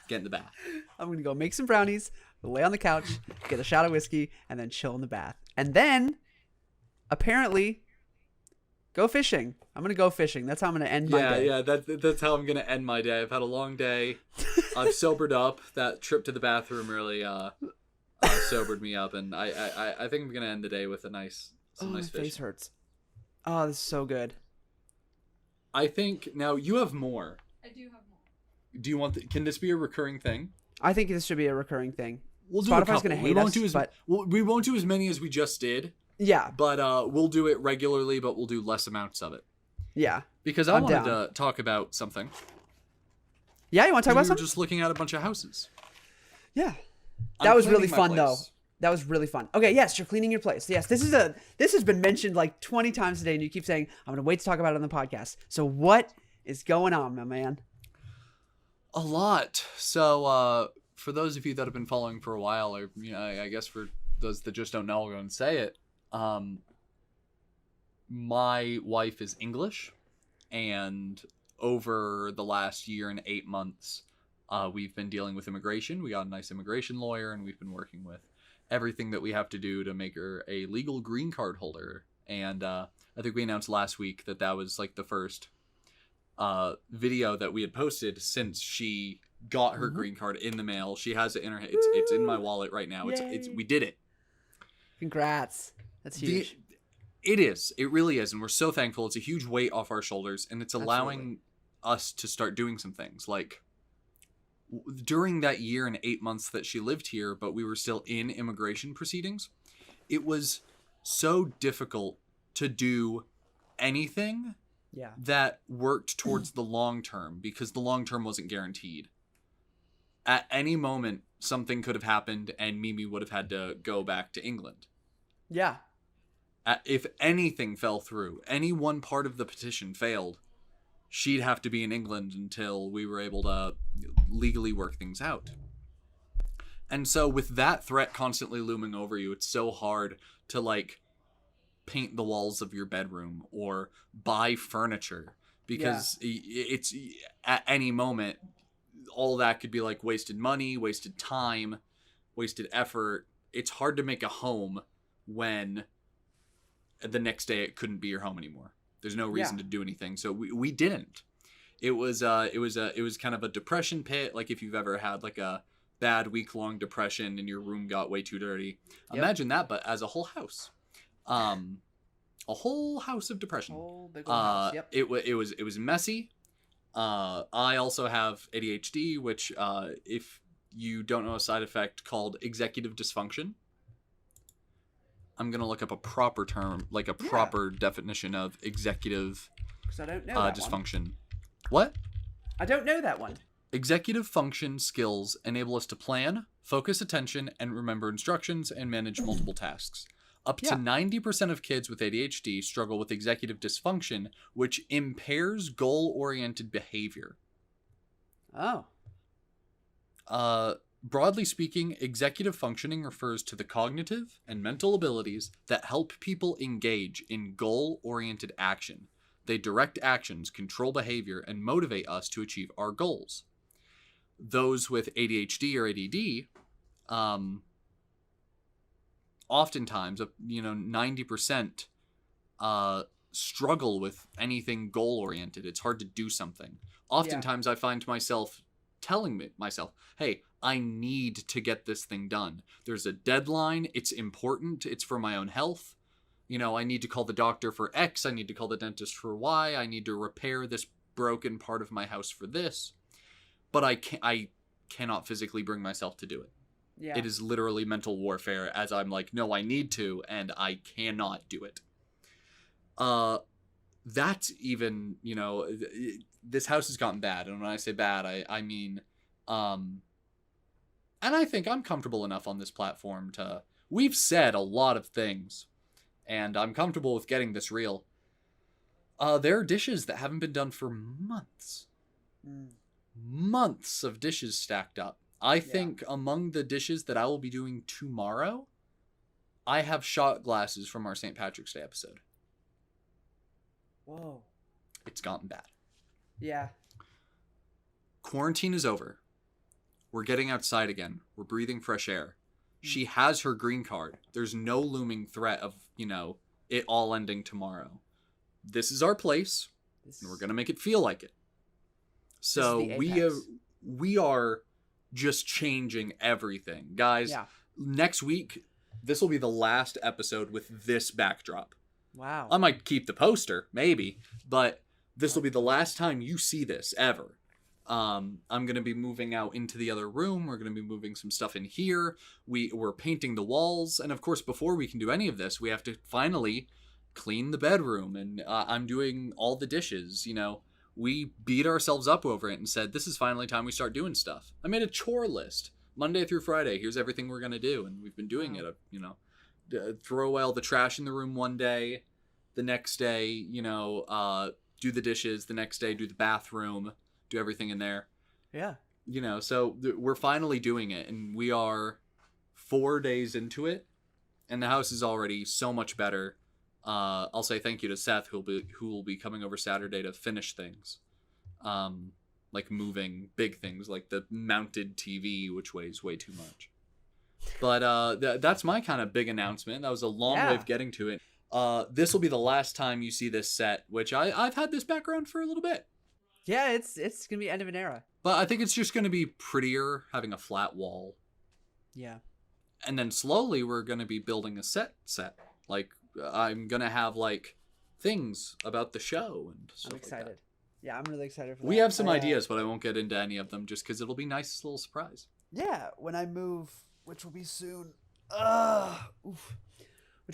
Get in the bath. I'm going to go make some brownies, lay on the couch, get a shot of whiskey, and then chill in the bath. And then, apparently, go fishing. I'm going to go fishing. That's how I'm going to end my day. Yeah, that's how I'm going to end my day. I've had a long day. I've sobered up. That trip to the bathroom really sobered me up. And I think I'm going to end the day with some nice my fishing. Face hurts. Oh, this is so good. I think, now, you have more. I do have more. Do you want? Can this be a recurring thing? I think this should be a recurring thing. We'll do Spotify's going to hate us, but... we won't do as many as we just did. Yeah. But we'll do it regularly, but we'll do less amounts of it. Yeah. Because I wanted to talk about something. Yeah, you want to talk about something? We were just looking at a bunch of houses. Yeah. That was really fun, though. That was really fun. Okay, yes, you're cleaning your place. Yes, this has been mentioned like 20 times today, and you keep saying, I'm going to wait to talk about it on the podcast. So what is going on, my man? A lot. So for those of you that have been following for a while, or I guess for those that just don't know, I'll go and say it. My wife is English, and over the last year and 8 months, we've been dealing with immigration. We got a nice immigration lawyer, and we've been working with everything that we have to do to make her a legal green card holder. And I think we announced last week that was like the first video that we had posted since she got her green card in the mail. She has it in her. It's in my wallet right now. It's we did it. Congrats. That's huge. It is. It really is, and we're so thankful. It's a huge weight off our shoulders, and it's allowing us to start doing some things. Like during that year and 8 months that she lived here, but we were still in immigration proceedings, it was so difficult to do anything that worked towards the long term, because the long term wasn't guaranteed. At any moment, something could have happened and Mimi would have had to go back to England. Yeah. If anything fell through, any one part of the petition failed, she'd have to be in England until we were able to legally work things out. And so with that threat constantly looming over you, it's so hard to like paint the walls of your bedroom or buy furniture, because it's at any moment all that could be like wasted money, wasted time, wasted effort. It's hard to make a home when the next day it couldn't be your home anymore. There's no reason Yeah. to do anything. So we didn't. It was kind of a depression pit. Like if you've ever had like a bad week-long depression and your room got way too dirty. Yep. Imagine that, but as a whole house. A whole house of depression. Whole big old house. Yep. It was messy. I also have ADHD, which if you don't know a side effect called executive dysfunction, I'm gonna look up a proper term, like a proper definition of executive 'Cause I don't know that one. dysfunction. What? I don't know that one. Executive function skills enable us to plan, focus attention, and remember instructions and manage multiple tasks. Up to Yeah. 90% of kids with ADHD struggle with executive dysfunction, which impairs goal-oriented behavior. Oh. Broadly speaking, executive functioning refers to the cognitive and mental abilities that help people engage in goal-oriented action. They direct actions, control behavior, and motivate us to achieve our goals. Those with ADHD or ADD, oftentimes, 90% struggle with anything goal-oriented. It's hard to do something. Oftentimes, I find myself telling myself, hey, I need to get this thing done. There's a deadline. It's important. It's for my own health. I need to call the doctor for X. I need to call the dentist for Y. I need to repair this broken part of my house for this. But I cannot physically bring myself to do it. Yeah. It is literally mental warfare as I'm like, no, I need to, and I cannot do it. That's even, this house has gotten bad. And when I say bad, I mean, and I think I'm comfortable enough on this platform we've said a lot of things, and I'm comfortable with getting this real. There are dishes that haven't been done for months. Months of dishes stacked up. I think among the dishes that I will be doing tomorrow, I have shot glasses from our St. Patrick's Day episode. Whoa. It's gotten bad. Yeah. Quarantine is over. We're getting outside again. We're breathing fresh air. She has her green card. There's no looming threat of, it all ending tomorrow. This is our place, and we're going to make it feel like it. So we are just changing everything. Guys, next week, this will be the last episode with this backdrop. Wow. I might keep the poster, maybe, but this will be the last time you see this ever. I'm going to be moving out into the other room. We're going to be moving some stuff in here. We're painting the walls. And of course, before we can do any of this, we have to finally clean the bedroom. And I'm doing all the dishes. We beat ourselves up over it and said, this is finally time we start doing stuff. I made a chore list. Monday through Friday, here's everything we're going to do. And we've been doing it, throw away all the trash in the room one day. The next day, do the dishes. The next day, do the bathroom. Do everything in there. Yeah. So we're finally doing it, and we are 4 days into it, and the house is already so much better. I'll say thank you to Seth, who will be coming over Saturday to finish things, like moving big things, like the mounted TV, which weighs way too much. But that's my kind of big announcement. That was a long way of getting to it. This will be the last time you see this set, which I've had this background for a little bit. Yeah, it's gonna be end of an era. But I think it's just gonna be prettier having a flat wall. Yeah. And then slowly we're gonna be building a set. Like I'm gonna have like things about the show and stuff. I'm excited. Like that. Yeah, I'm really excited for that. We have some ideas, but I won't get into any of them just because it'll be a nice little surprise. Yeah, when I move, which will be soon. Which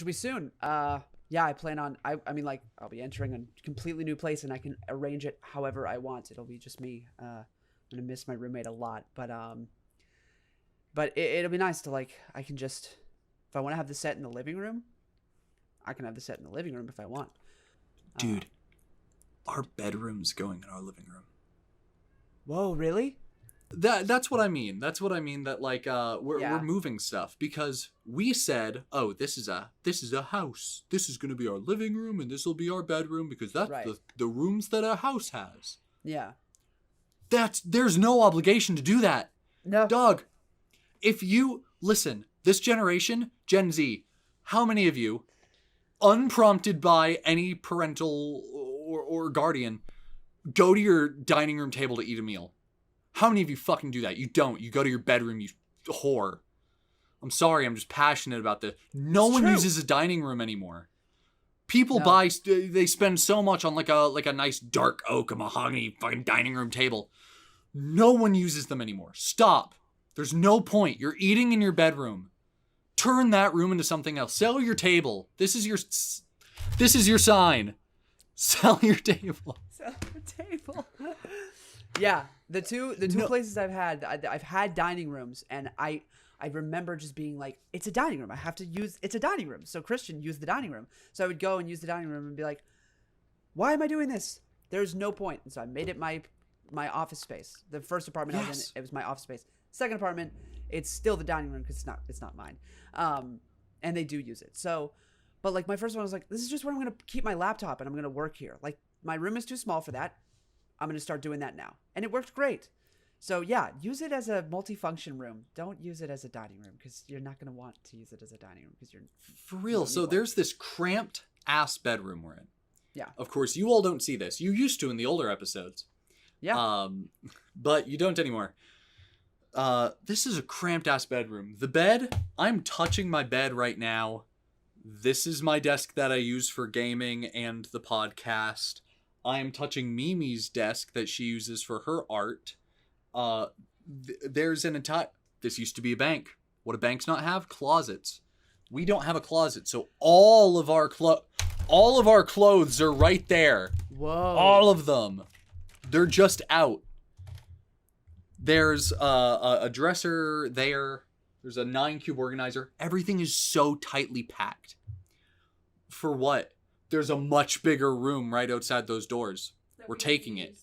will be soon. Yeah, I plan on. I mean, like, I'll be entering a completely new place, and I can arrange it however I want. It'll be just me. I'm gonna miss my roommate a lot, but it'll be nice to like. I can just, if I want to have the set in the living room, I can have the set in the living room if I want. Dude, our bedroom's going in our living room. Whoa, really? That's what I mean. That's what I mean. That like we're moving stuff because we said, oh, this is a house. This is gonna be our living room and this will be our bedroom because that's the rooms that a house has. Yeah. There's no obligation to do that. No. Dog. If you listen, this generation, Gen Z, how many of you unprompted by any parental or guardian, go to your dining room table to eat a meal. How many of you fucking do that? You don't. You go to your bedroom, you whore. I'm sorry, I'm just passionate about this. No one uses a dining room anymore. People they spend so much on like a nice dark oak, mahogany fucking dining room table. No one uses them anymore. Stop. There's no point. You're eating in your bedroom. Turn that room into something else. Sell your table. This is your sign. Sell your table. Sell your table. Yeah, the two places I've had dining rooms, and I remember just being like, it's a dining room. I have to use, it's a dining room. So Christian used the dining room. So I would go and use the dining room and be like, why am I doing this? There's no point. And so I made it my office space. The first apartment I was in, it was my office space. Second apartment, it's still the dining room because it's not mine. And they do use it. So, but like my first one I was like, this is just where I'm going to keep my laptop and I'm going to work here. Like my room is too small for that. I'm going to start doing that now. And it worked great. So yeah, use it as a multifunction room. Don't use it as a dining room because you're not going to want to use it as a dining room because you're for real. So there's this cramped ass bedroom we're in. Yeah. Of course, you all don't see this. You used to in the older episodes. Yeah. But you don't anymore. This is a cramped ass bedroom. The bed, I'm touching my bed right now. This is my desk that I use for gaming and the podcast. I am touching Mimi's desk that she uses for her art. There's an entire... This used to be a bank. What do banks not have? Closets. We don't have a closet, so all of our clothes are right there. Whoa. All of them. They're just out. There's a dresser there. There's a 9-cube organizer. Everything is so tightly packed. For what? There's a much bigger room right outside those doors. We're taking it.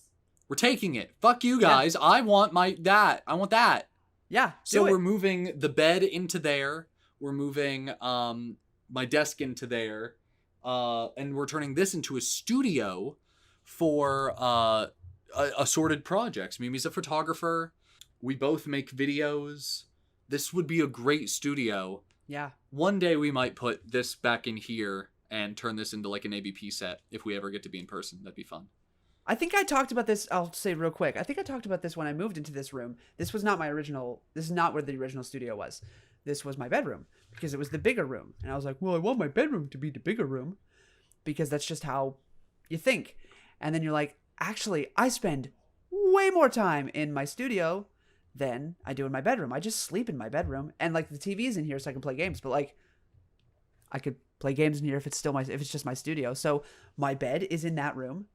We're taking it. Fuck you guys. Yeah. I want that. I want that. Yeah. So we're moving the bed into there. We're moving my desk into there. And we're turning this into a studio for assorted projects. Mimi's a photographer. We both make videos. This would be a great studio. Yeah. One day we might put this back in here and turn this into like an ABP set if we ever get to be in person. That'd be fun. I think I talked about this. I'll say real quick. I think I talked about this when I moved into this room. This was not my original. This is not where the original studio was. This was my bedroom because it was the bigger room. And I was like, well, I want my bedroom to be the bigger room because that's just how you think. And then you're like, actually, I spend way more time in my studio than I do in my bedroom. I just sleep in my bedroom and like the TV's in here so I can play games. But like, I could play games in here if it's just my studio. So my bed is in that room.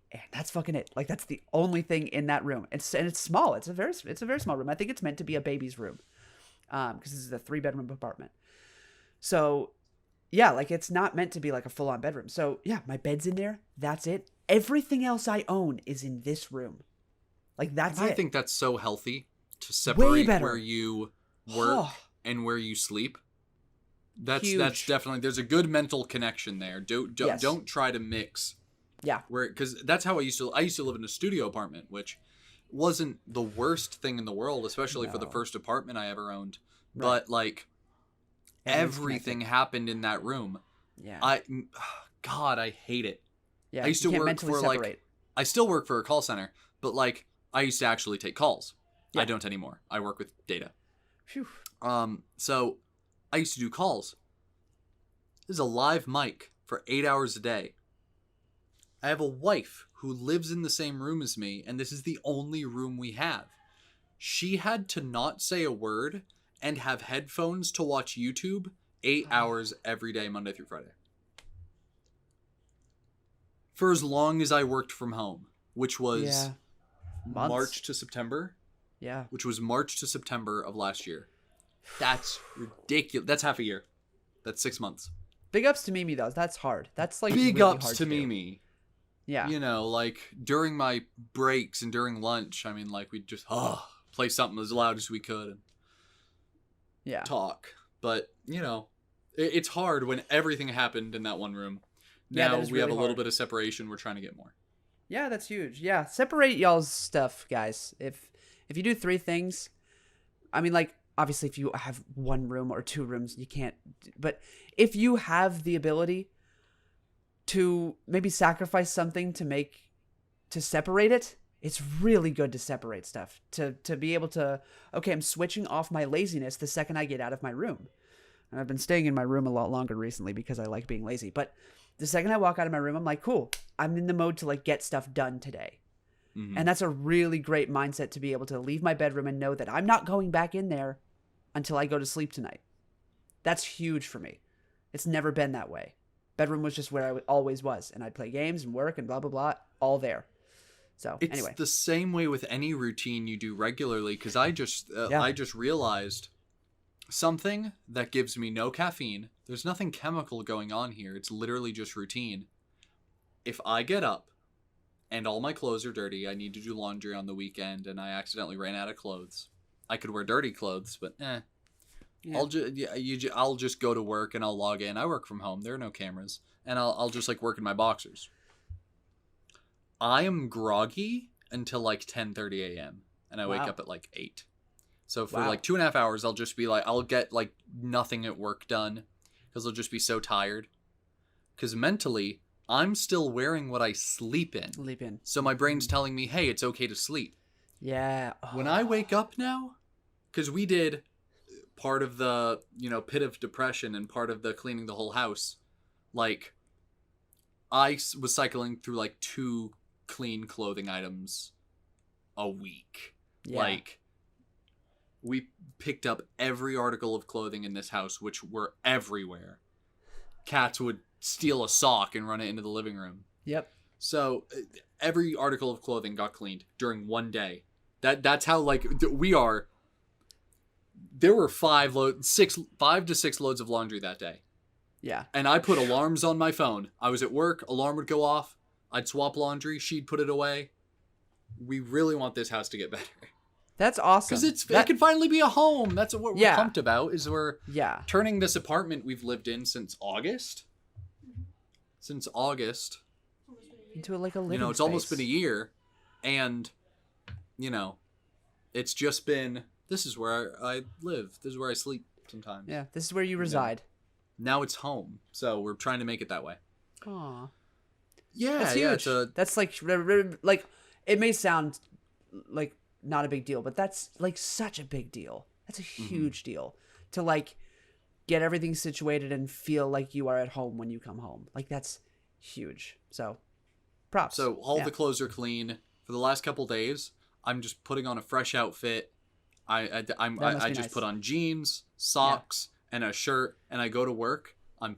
And that's fucking it. Like that's the only thing in that room. It's small. It's a very small room. I think it's meant to be a baby's room, because this is a 3-bedroom apartment. So, yeah, like it's not meant to be like a full-on bedroom. So yeah, my bed's in there. That's it. Everything else I own is in this room. Like that's it. I think that's so healthy to separate where you work and where you sleep. That's definitely, there's a good mental connection there. Don't try to mix. Yeah. Because that's how I used to live in a studio apartment, which wasn't the worst thing in the world, especially for the first apartment I ever owned. Right. But like everything happened in that room. Yeah. God, I hate it. Yeah. I used to work for separate. I still work for a call center, but like I used to actually take calls. Yeah. I don't anymore. I work with data. Phew. So I used to do calls. There's a live mic for 8 hours a day. I have a wife who lives in the same room as me, and this is the only room we have. She had to not say a word and have headphones to watch YouTube 8 hours every day, Monday through Friday. For as long as I worked from home, which was March to September. Yeah. Which was March to September of last year. That's ridiculous. That's half a year. That's 6 months. Big ups to Mimi, though. That's hard. That's like big really ups hard to Mimi. Yeah. You know, like during my breaks and during lunch, I mean, like we'd just play something as loud as we could and talk. But, you know, it's hard when everything happened in that one room. Now we have a little bit of separation. We're trying to get more. Yeah, that's huge. Yeah, separate y'all's stuff, guys. If you do 3 things, I mean, like obviously if you have one room or two rooms, you can't, but if you have the ability to maybe sacrifice something to separate it, it's really good to separate stuff, to be able to, okay, I'm switching off my laziness the second I get out of my room. And I've been staying in my room a lot longer recently because I like being lazy. But the second I walk out of my room, I'm like, cool, I'm in the mode to like get stuff done today. Mm-hmm. And that's a really great mindset to be able to leave my bedroom and know that I'm not going back in there until I go to sleep tonight. That's huge for me. It's never been that way. Bedroom was just where I always was. And I'd play games and work and blah, blah, blah, all there. So It's anyway. the same way with any routine you do regularly, because I just realized something that gives me no caffeine. There's nothing chemical going on here. It's literally just routine. If I get up and all my clothes are dirty, I need to do laundry on the weekend, and I accidentally ran out of clothes. I could wear dirty clothes, but Yeah. I'll just go to work and I'll log in. I work from home. There are no cameras, and I'll just like work in my boxers. I am groggy until like 10:30 a.m. and I wake Wow. up at like 8. So for Wow. like 2.5 hours, I'll just be like, I'll get like nothing at work done because I'll just be so tired. Because mentally, I'm still wearing what I sleep in. Sleep in. So my brain's telling me, hey, it's okay to sleep. Yeah. When I wake up now, because we did part of the, pit of depression and part of the cleaning the whole house, like I was cycling through like 2 clean clothing items a week. Yeah. Like we picked up every article of clothing in this house, which were everywhere. Cats would steal a sock and run it into the living room. Yep. So every article of clothing got cleaned during one day. That's how like we are. There were 5 to 6 loads of laundry that day. Yeah. And I put alarms on my phone. I was at work, alarm would go off. I'd swap laundry, she'd put it away. We really want this house to get better. That's awesome. Because it can finally be a home. That's what we're Yeah. pumped about, is we're Yeah. turning this apartment we've lived in since August. Since August. Into like a living It's almost space. been a year. And, it's just been, this is where I live. This is where I sleep sometimes. Yeah. This is where you reside. Now it's home. So we're trying to make it that way. Aw. Yeah, That's yeah. huge. That's like it may sound like not a big deal, but that's like such a big deal. That's a huge deal to like get everything situated and feel like you are at home when you come home. Like that's huge. So props. So all Yeah. the clothes are clean. For the last couple days, I'm just putting on a fresh outfit. I must just be nice. put on jeans, socks, and a shirt, and I go to work. I'm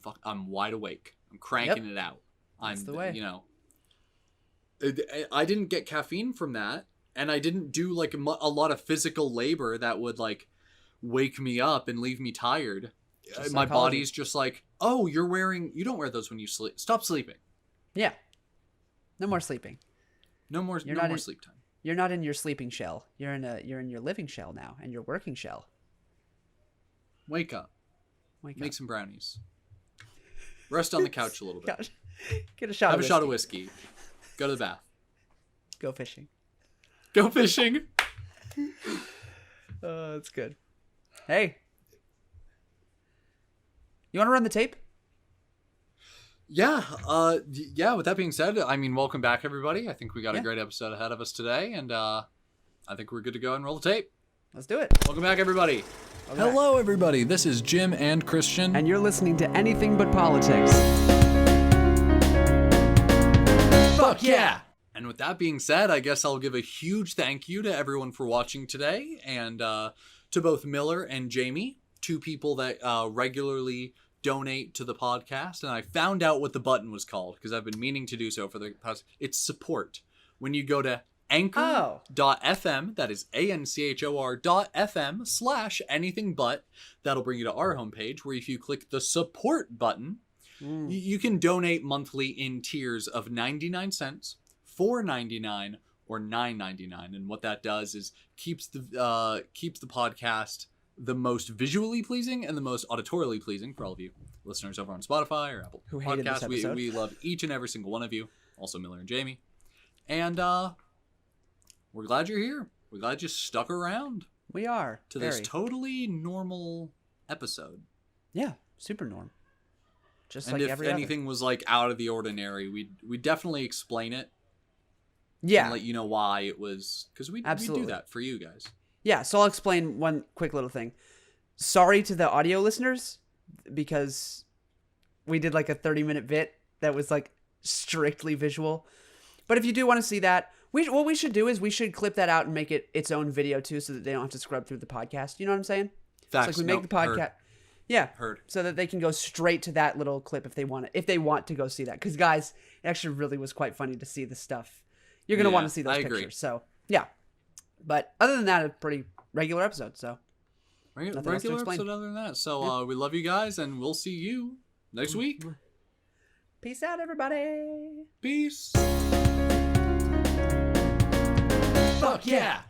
wide awake. I'm cranking it out. That's the way. I didn't get caffeine from that, and I didn't do like a lot of physical labor that would like wake me up and leave me tired. Just My psychology. body's just like, oh, you don't wear those when you sleep. Stop sleeping. Yeah. No more sleeping. No more not in- sleep time. You're not in your sleeping shell. You're in your living shell now, and your working shell. Wake up. Wake Make up. some brownies. Rest on the couch a little bit. Gosh. Get a shot. Have of a shot of whiskey. whiskey. Go to the bath. Go fishing. Go fishing. That's good. Hey. You want to run the tape? Yeah. Yeah. With that being said, I mean, welcome back, everybody. I think we got a Yeah. great episode ahead of us today, and I think we're good to go and roll the tape. Let's do it. Welcome back, everybody. Welcome back. Hello, everybody. This is Jim and Christian. And you're listening to Anything But Politics. Fuck yeah! And with that being said, I guess I'll give a huge thank you to everyone for watching today, and to both Miller and Jamie, 2 people that regularly donate to the podcast. And I found out what the button was called because I've been meaning to do so for the past. It's support. When you go to anchor.fm, that is anchor.fm/anythingbut, that'll bring you to our homepage, where if you click the support button, you can donate monthly in tiers of 99 cents, $4.99, or $9.99. And what that does is keeps the podcast the most visually pleasing and the most auditorily pleasing for all of you listeners over on Spotify or Apple Who hated this Podcasts. episode. We love each and every single one of you. Also Miller and Jamie. And we're glad you're here. We're glad you stuck around. We are. to this Very. totally normal episode. Yeah, super norm. Just And like if every anything was like out of the ordinary, we'd definitely explain it. other. Yeah. And let you know why it was, because we do Absolutely. that for you guys. Yeah, so I'll explain one quick little thing. Sorry to the audio listeners, because we did like a 30-minute bit that was like strictly visual. But if you do want to see that, what we should do is we should clip that out and make it its own video too, so that they don't have to scrub through the podcast. You know what I'm saying? Facts. It's like we make the podcast. Heard. Yeah. Heard. So that they can go straight to that little clip if they want to go see that. Because guys, it actually really was quite funny to see the stuff. You're gonna want to see those I pictures. agree. So yeah. But other than that, a pretty regular episode. So Regular Nothing else to explain. episode other than that. So we love you guys, and we'll see you next week. peace out, everybody. Peace. Fuck yeah!